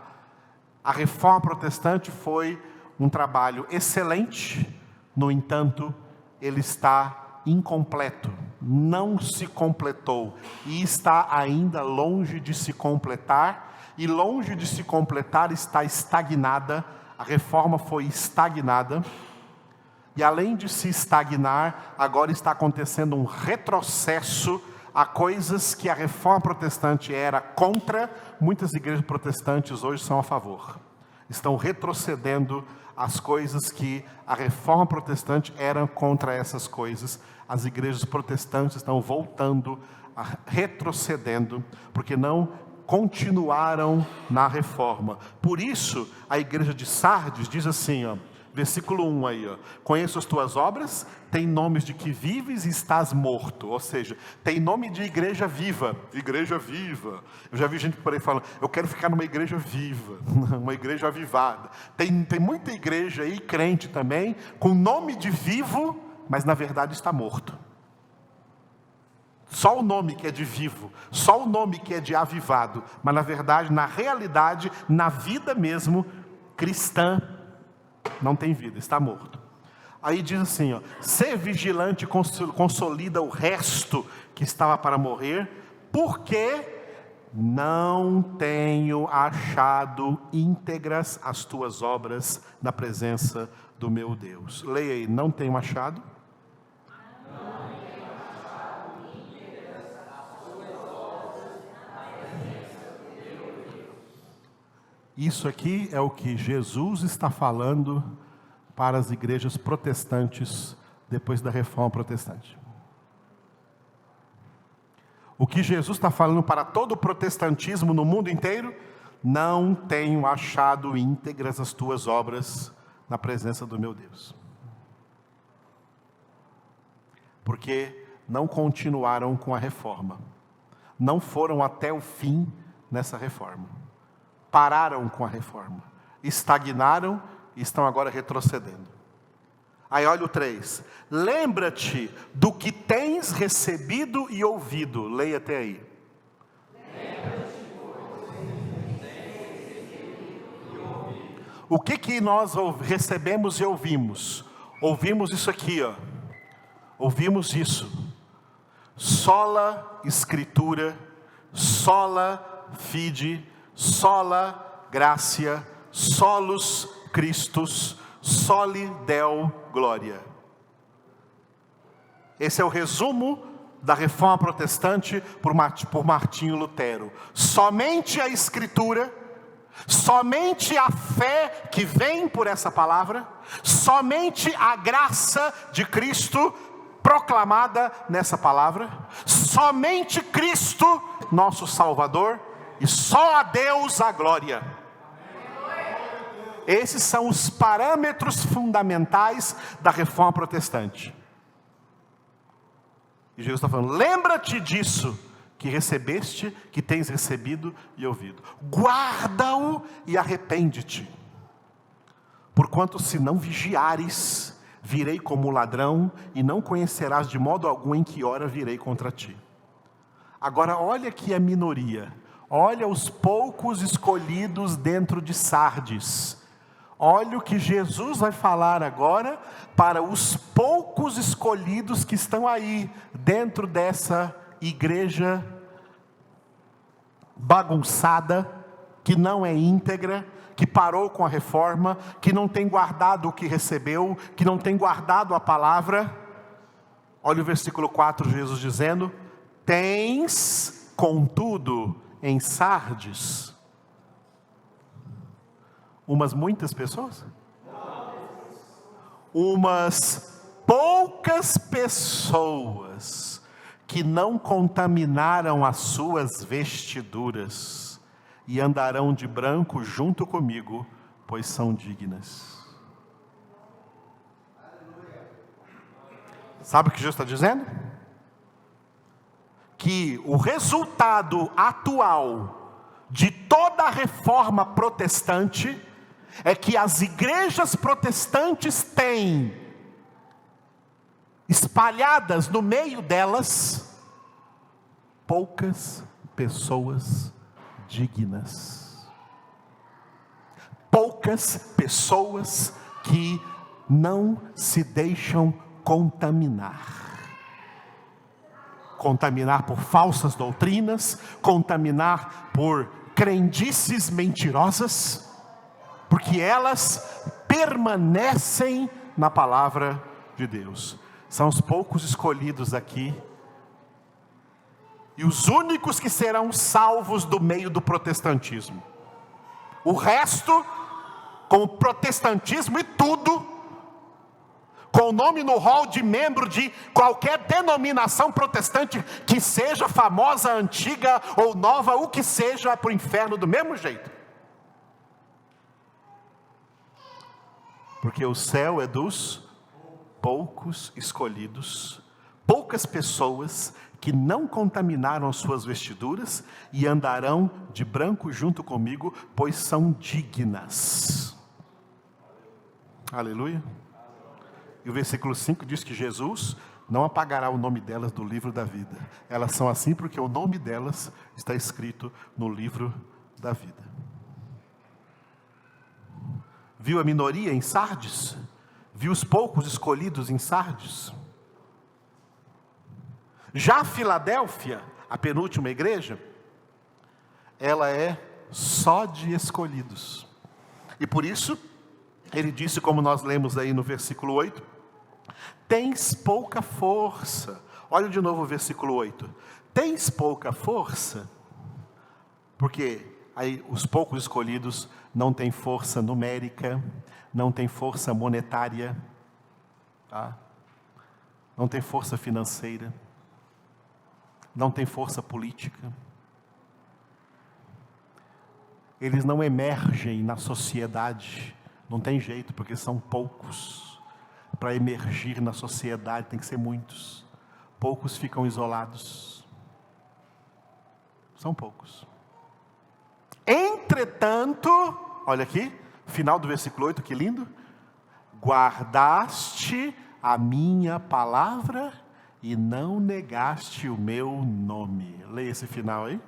A reforma protestante foi um trabalho excelente, no entanto, ele está incompleto, não se completou e está ainda longe de se completar, e longe de se completar está estagnada. A reforma foi estagnada, e além de se estagnar, agora está acontecendo um retrocesso a coisas que a reforma protestante era contra. Muitas igrejas protestantes hoje são a favor, estão retrocedendo as coisas que a reforma protestante era contra essas coisas. As igrejas protestantes estão voltando, retrocedendo, porque não continuaram na reforma. Por isso, a igreja de Sardes diz assim, ó, versículo 1 aí, ó, conheço as tuas obras, tem nomes de que vives e estás morto. Ou seja, tem nome de igreja viva. Igreja viva. Eu já vi gente por aí falando, eu quero ficar numa igreja viva, uma igreja avivada. Tem muita igreja aí, crente também, com nome de vivo, mas na verdade está morto. Só o nome que é de vivo, só o nome que é de avivado, mas na verdade, na realidade, na vida mesmo, cristã, não tem vida, está morto. Aí diz assim, ó, ser vigilante consolida o resto que estava para morrer, porque não tenho achado íntegras as tuas obras na presença do meu Deus. Leia aí, não tenho achado. Isso aqui é o que Jesus está falando para as igrejas protestantes depois da reforma protestante. O que Jesus está falando para todo o protestantismo no mundo inteiro: não tenho achado íntegras as tuas obras na presença do meu Deus. Porque não continuaram com a reforma, não foram até o fim nessa reforma. Pararam com a reforma, estagnaram e estão agora retrocedendo. Aí olha o 3. Lembra-te do que tens recebido e ouvido. Leia até aí. O que nós recebemos e ouvimos? Ouvimos isso aqui, ó. Ouvimos isso. Sola Escritura, sola fide, sola gratia, solus Christus, soli Deo gloria. Esse é o resumo da reforma protestante por Martinho Lutero. Somente a Escritura, somente a fé que vem por essa palavra, somente a graça de Cristo proclamada nessa palavra, somente Cristo, nosso Salvador, e só a Deus a glória. Esses são os parâmetros fundamentais da reforma protestante. E Jesus está falando, lembra-te disso, que recebeste, que tens recebido e ouvido. Guarda-o e arrepende-te. Porquanto se não vigiares, virei como ladrão, e não conhecerás de modo algum em que hora virei contra ti. Agora olha aqui a minoria. Olha os poucos escolhidos dentro de Sardes. Olha o que Jesus vai falar agora para os poucos escolhidos que estão aí, dentro dessa igreja bagunçada, que não é íntegra, que parou com a reforma, que não tem guardado o que recebeu, que não tem guardado a palavra. Olha o versículo 4, Jesus dizendo, tens, contudo, em Sardes, muitas pessoas? Umas poucas pessoas que não contaminaram as suas vestiduras e andarão de branco junto comigo, pois são dignas. Sabe o que Jesus está dizendo? Que o resultado atual de toda a reforma protestante é que as igrejas protestantes têm espalhadas no meio delas poucas pessoas dignas. Poucas pessoas que não se deixam contaminar. Contaminar por falsas doutrinas, contaminar por crendices mentirosas, porque elas permanecem na palavra de Deus. São os poucos escolhidos aqui, e os únicos que serão salvos do meio do protestantismo. O resto, com o protestantismo e tudo, com o nome no hall de membro de qualquer denominação protestante, que seja famosa, antiga ou nova, o que seja, para o inferno do mesmo jeito. Porque o céu é dos poucos escolhidos, poucas pessoas que não contaminaram suas vestiduras e andarão de branco junto comigo, pois são dignas. Aleluia. E o versículo 5 diz que Jesus não apagará o nome delas do livro da vida. Elas são assim porque o nome delas está escrito no livro da vida. Viu a minoria em Sardes? Viu os poucos escolhidos em Sardes? Já a Filadélfia, a penúltima igreja, ela é só de escolhidos. E por isso, ele disse, como nós lemos aí no versículo 8, tens pouca força. Olha de novo o versículo 8. Tens pouca força, porque aí os poucos escolhidos não têm força numérica, não têm força monetária, tá? Não tem força financeira, não tem força política. Eles não emergem na sociedade, não tem jeito, porque são poucos. Para emergir na sociedade tem que ser muitos. Poucos ficam isolados. São poucos. Entretanto, olha aqui, final do versículo 8, que lindo. Guardaste a minha palavra e não negaste o meu nome. Leia esse final aí.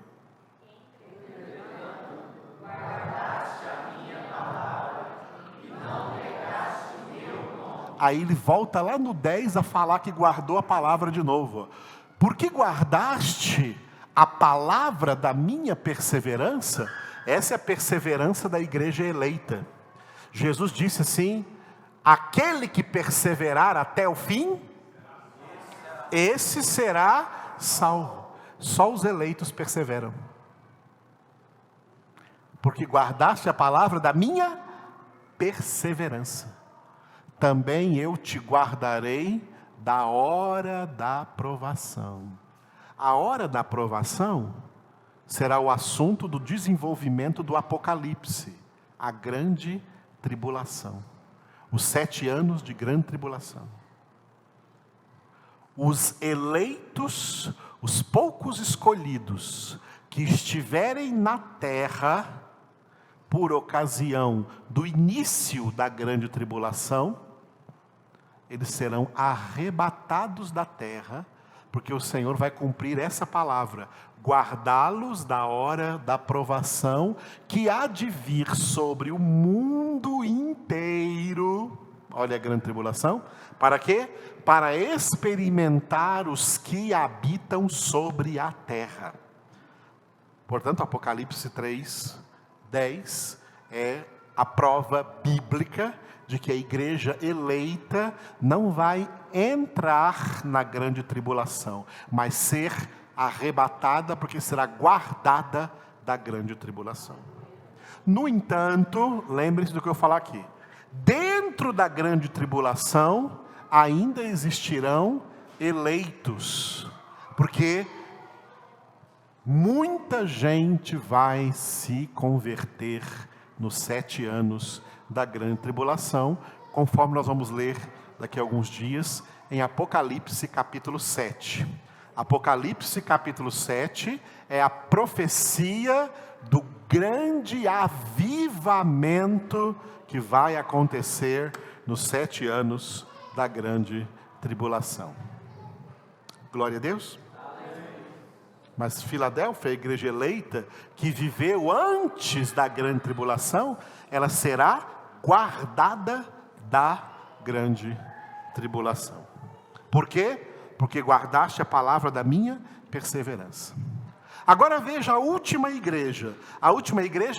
Guardaste a minha palavra e não negaste o meu nome. Aí ele volta lá no 10 a falar que guardou a palavra de novo. Porque guardaste a palavra da minha perseverança. Essa é a perseverança da igreja eleita. Jesus disse assim: aquele que perseverar até o fim, esse será salvo. Só os eleitos perseveram. Porque guardaste a palavra da minha perseverança. Também eu te guardarei da hora da provação. A hora da provação será o assunto do desenvolvimento do Apocalipse, a grande tribulação, os 7 anos de grande tribulação. Os eleitos, os poucos escolhidos que estiverem na terra por ocasião do início da grande tribulação, eles serão arrebatados da terra, porque o Senhor vai cumprir essa palavra, guardá-los da hora da provação que há de vir sobre o mundo inteiro. Olha a grande tribulação. Para quê? Para experimentar os que habitam sobre a terra. Portanto, Apocalipse 3:10 é a prova bíblica de que a igreja eleita não vai entrar na grande tribulação, mas ser arrebatada, porque será guardada da grande tribulação. No entanto, lembre-se do que eu falar aqui. Dentro da grande tribulação, ainda existirão eleitos, porque muita gente vai se converter nos 7 anos da grande tribulação, conforme nós vamos ler daqui a alguns dias, em Apocalipse capítulo 7. Apocalipse capítulo 7 é a profecia do grande avivamento que vai acontecer nos 7 anos da grande tribulação. Glória a Deus. Mas Filadélfia, a igreja eleita, que viveu antes da grande tribulação, ela será guardada da grande tribulação. Por quê? Porque guardaste a palavra da minha perseverança. Agora veja a última igreja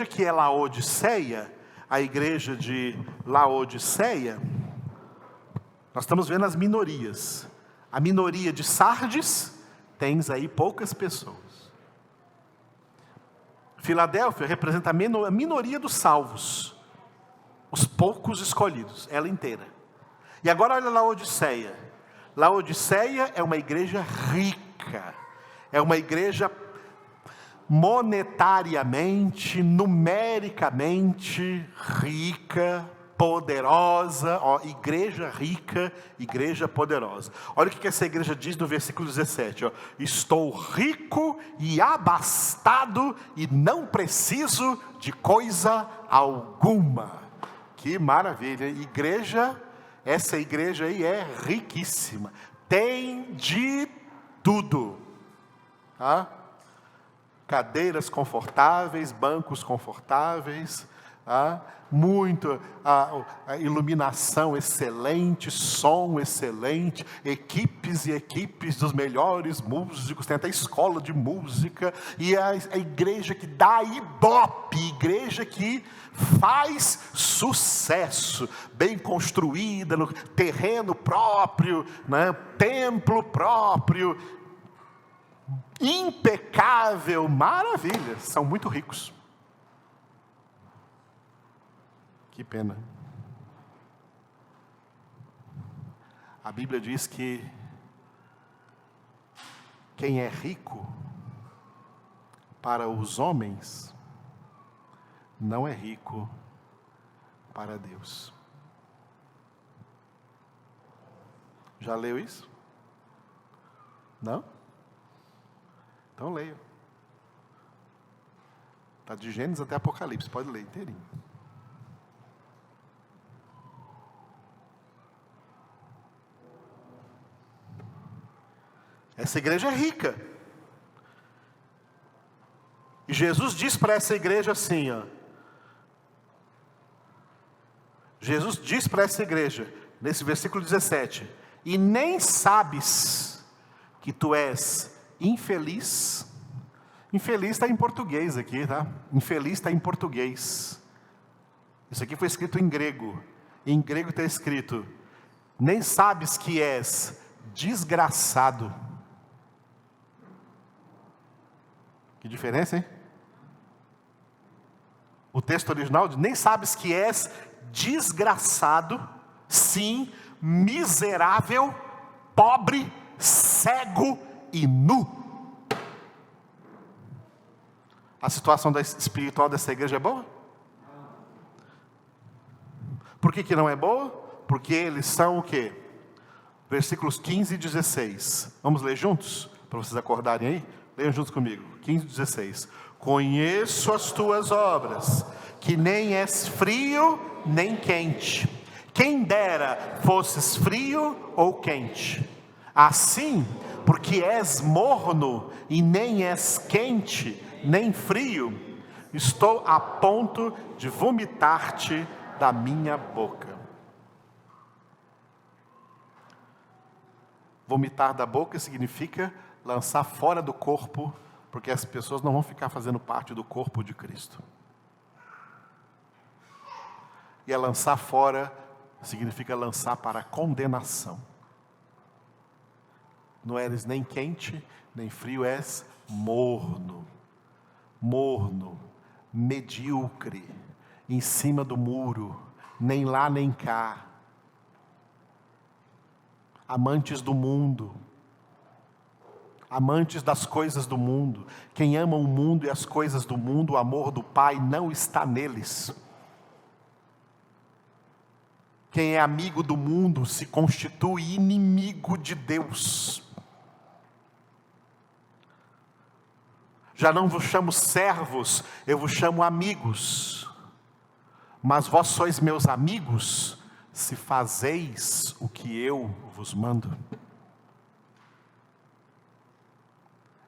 que é Laodiceia, a igreja de Laodiceia. Nós estamos vendo as minorias. A minoria de Sardes, tens aí poucas pessoas. Filadélfia representa a minoria dos salvos, os poucos escolhidos, ela inteira. E agora olha Laodiceia. Laodiceia é uma igreja rica, é uma igreja monetariamente, numericamente rica, poderosa, igreja rica, igreja poderosa. Olha o que essa igreja diz no versículo 17, estou rico e abastado e não preciso de coisa alguma. Que maravilha, essa igreja aí é riquíssima, tem de tudo, tá? Cadeiras confortáveis, bancos confortáveis, a iluminação excelente, som excelente, equipes e equipes dos melhores músicos, tem até escola de música, e a igreja que dá ibope, igreja que faz sucesso, bem construída, no terreno próprio, né? Templo próprio, impecável, maravilha, são muito ricos. Que pena. A Bíblia diz que quem é rico para os homens não é rico para Deus. Já leu isso? Não? Então leia. Está de Gênesis até Apocalipse, pode ler inteirinho. Essa igreja é rica. E Jesus diz para essa igreja assim, Jesus diz para essa igreja, nesse versículo 17, e nem sabes que tu és infeliz. Infeliz está em português aqui, tá? Infeliz está em português. Isso aqui foi escrito em grego. Em grego está escrito, nem sabes que és desgraçado. Que diferença, hein? O texto original diz, nem sabes que és desgraçado, sim, miserável, pobre, cego e nu. A situação espiritual dessa igreja é boa? Por que não é boa? Porque eles são o quê? Versículos 15 e 16. Vamos ler juntos? Para vocês acordarem aí? Leiam juntos comigo. 15 e 16. Conheço as tuas obras, que nem és frio nem quente. Quem dera fosses frio ou quente. Assim, porque és morno e nem és quente nem frio, estou a ponto de vomitar-te da minha boca. Vomitar da boca significa lançar fora do corpo, porque as pessoas não vão ficar fazendo parte do corpo de Cristo. E a lançar fora significa lançar para a condenação. Não eres nem quente, nem frio, és morno. Morno, medíocre, em cima do muro, nem lá nem cá. Amantes do mundo, amantes das coisas do mundo. Quem ama o mundo e as coisas do mundo, o amor do Pai não está neles. Quem é amigo do mundo se constitui inimigo de Deus. Já não vos chamo servos, eu vos chamo amigos. Mas vós sois meus amigos, se fazeis o que eu vos mando.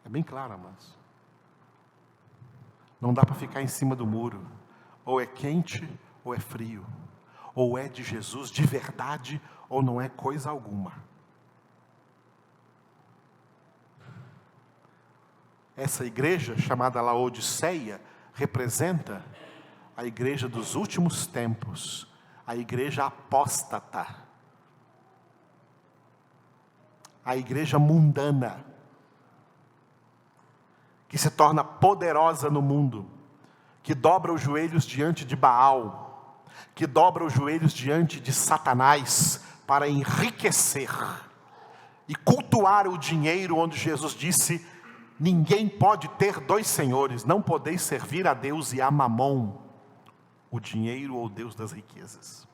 É bem claro, amados. Não dá para ficar em cima do muro. Ou é quente ou é frio. ou é de Jesus de verdade, ou não é coisa alguma. Essa igreja, chamada Laodiceia, representa a igreja dos últimos tempos, a igreja apóstata, a igreja mundana, que se torna poderosa no mundo, que dobra os joelhos diante de Baal, que dobra os joelhos diante de Satanás, para enriquecer e cultuar o dinheiro, onde Jesus disse: ninguém pode ter dois senhores, não podeis servir a Deus e a Mamon, o dinheiro ou o Deus das riquezas.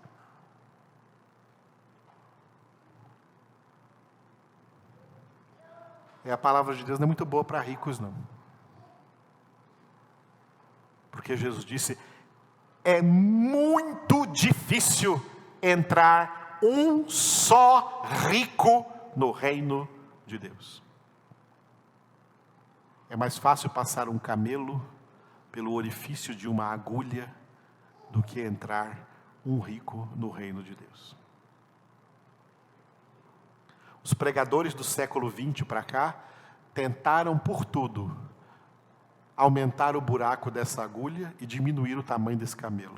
A palavra de Deus não é muito boa para ricos, não. Porque Jesus disse: é muito difícil entrar um só rico no reino de Deus. É mais fácil passar um camelo pelo orifício de uma agulha do que entrar um rico no reino de Deus. Os pregadores do século 20 para cá tentaram por tudo aumentar o buraco dessa agulha e diminuir o tamanho desse camelo.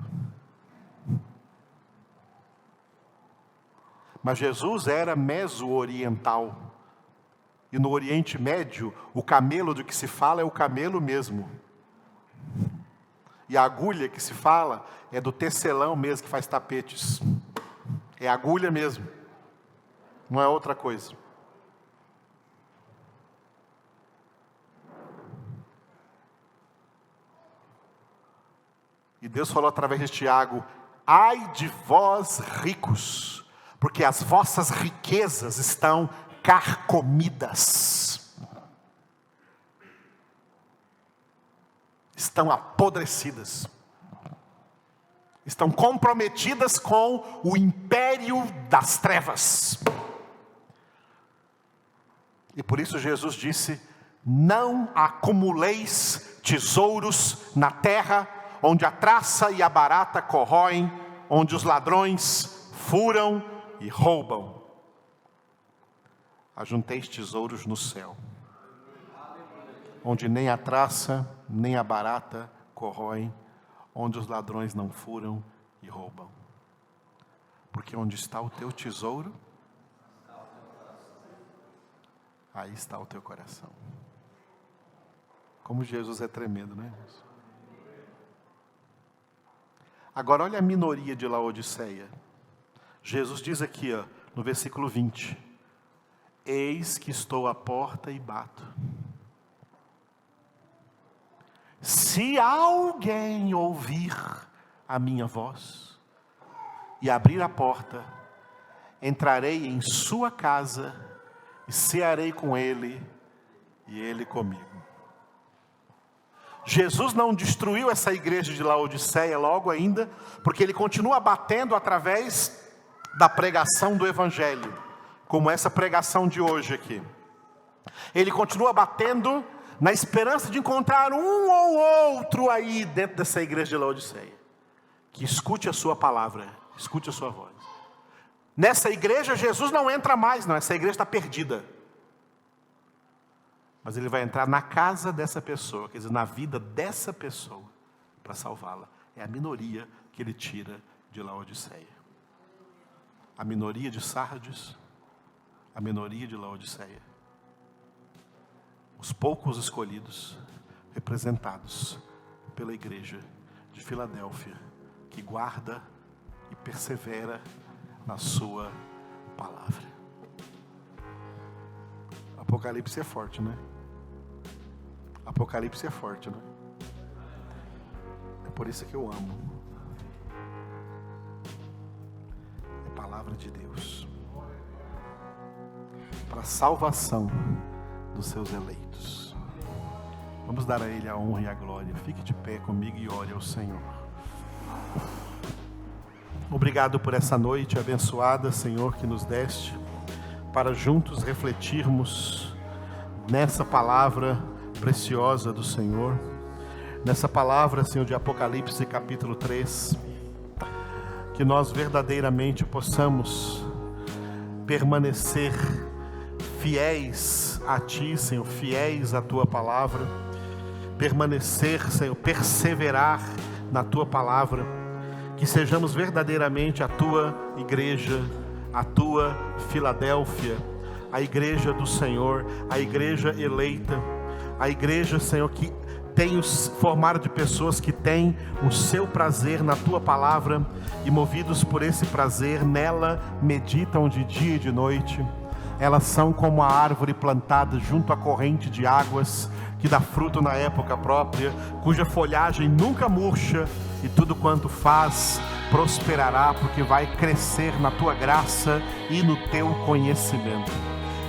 Mas Jesus era meso-oriental. E no Oriente Médio, o camelo do que se fala é o camelo mesmo. E a agulha que se fala é do tecelão mesmo que faz tapetes. É agulha mesmo. Não é outra coisa. E Deus falou através de Tiago: ai de vós ricos, porque as vossas riquezas estão carcomidas, estão apodrecidas, estão comprometidas com o império das trevas. E por isso Jesus disse: não acumuleis tesouros na terra, onde a traça e a barata corroem, onde os ladrões furam e roubam. Ajunteis tesouros no céu, onde nem a traça, nem a barata corroem, onde os ladrões não furam e roubam. Porque onde está o teu tesouro, aí está o teu coração. Como Jesus é tremendo, né, irmãos? Agora olha a minoria de Laodiceia. Jesus diz aqui, no versículo 20: eis que estou à porta e bato. Se alguém ouvir a minha voz e abrir a porta, entrarei em sua casa e cearei com ele e ele comigo. Jesus não destruiu essa igreja de Laodiceia logo ainda, porque ele continua batendo através da pregação do evangelho, como essa pregação de hoje aqui. Ele continua batendo na esperança de encontrar um ou outro aí dentro dessa igreja de Laodiceia, que escute a sua palavra, escute a sua voz. Nessa igreja Jesus não entra mais, não, essa igreja está perdida. Mas ele vai entrar na casa dessa pessoa, quer dizer, na vida dessa pessoa, para salvá-la. É a minoria que ele tira de Laodiceia. A minoria de Sardes, a minoria de Laodiceia. Os poucos escolhidos, representados pela igreja de Filadélfia, que guarda e persevera na sua palavra. Apocalipse é forte, né? Apocalipse é forte, né? É por isso que eu amo. É palavra de Deus para a salvação dos seus eleitos. Vamos dar a Ele a honra e a glória. Fique de pé comigo e ore ao Senhor. Obrigado por essa noite abençoada, Senhor, que nos deste, para juntos refletirmos nessa palavra preciosa do Senhor, nessa palavra, Senhor, de Apocalipse capítulo 3, que nós verdadeiramente possamos permanecer fiéis a Ti, Senhor, fiéis à Tua palavra, permanecer, Senhor, perseverar na Tua palavra, que sejamos verdadeiramente a Tua igreja, a Tua Filadélfia, a igreja do Senhor, a igreja eleita, a igreja, Senhor, que tem formado de pessoas que têm o seu prazer na Tua palavra e movidos por esse prazer, nela meditam de dia e de noite. Elas são como a árvore plantada junto à corrente de águas, que dá fruto na época própria, cuja folhagem nunca murcha, e tudo quanto faz prosperará, porque vai crescer na Tua graça e no Teu conhecimento.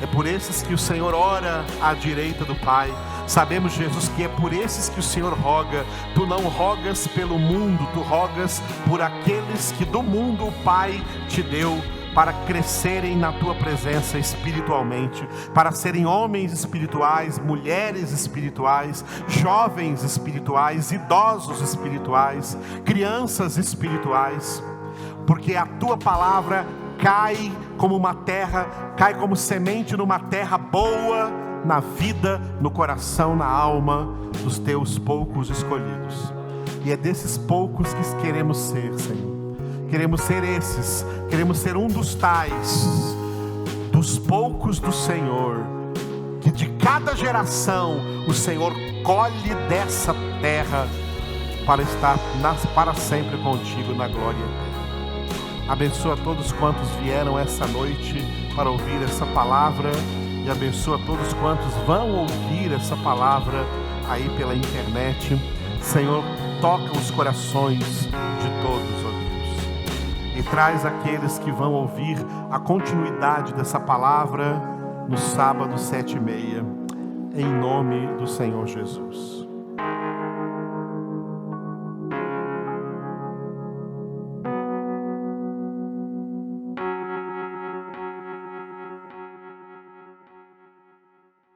É por esses que o Senhor ora à direita do Pai. Sabemos, Jesus, que é por esses que o Senhor roga. Tu não rogas pelo mundo, Tu rogas por aqueles que do mundo o Pai te deu, para crescerem na Tua presença espiritualmente, para serem homens espirituais, mulheres espirituais, jovens espirituais, idosos espirituais, crianças espirituais, porque a Tua palavra cai como uma terra, cai como semente numa terra boa, na vida, no coração, na alma dos Teus poucos escolhidos. E é desses poucos que queremos ser, Senhor. Queremos ser esses, queremos ser um dos tais, dos poucos do Senhor, que de cada geração o Senhor colhe dessa terra para estar para sempre contigo na glória eterna. Abençoa todos quantos vieram essa noite para ouvir essa palavra, e abençoa todos quantos vão ouvir essa palavra aí pela internet. Senhor, toca os corações de todos, ó Deus, e traz aqueles que vão ouvir a continuidade dessa palavra no sábado 7h30, em nome do Senhor Jesus.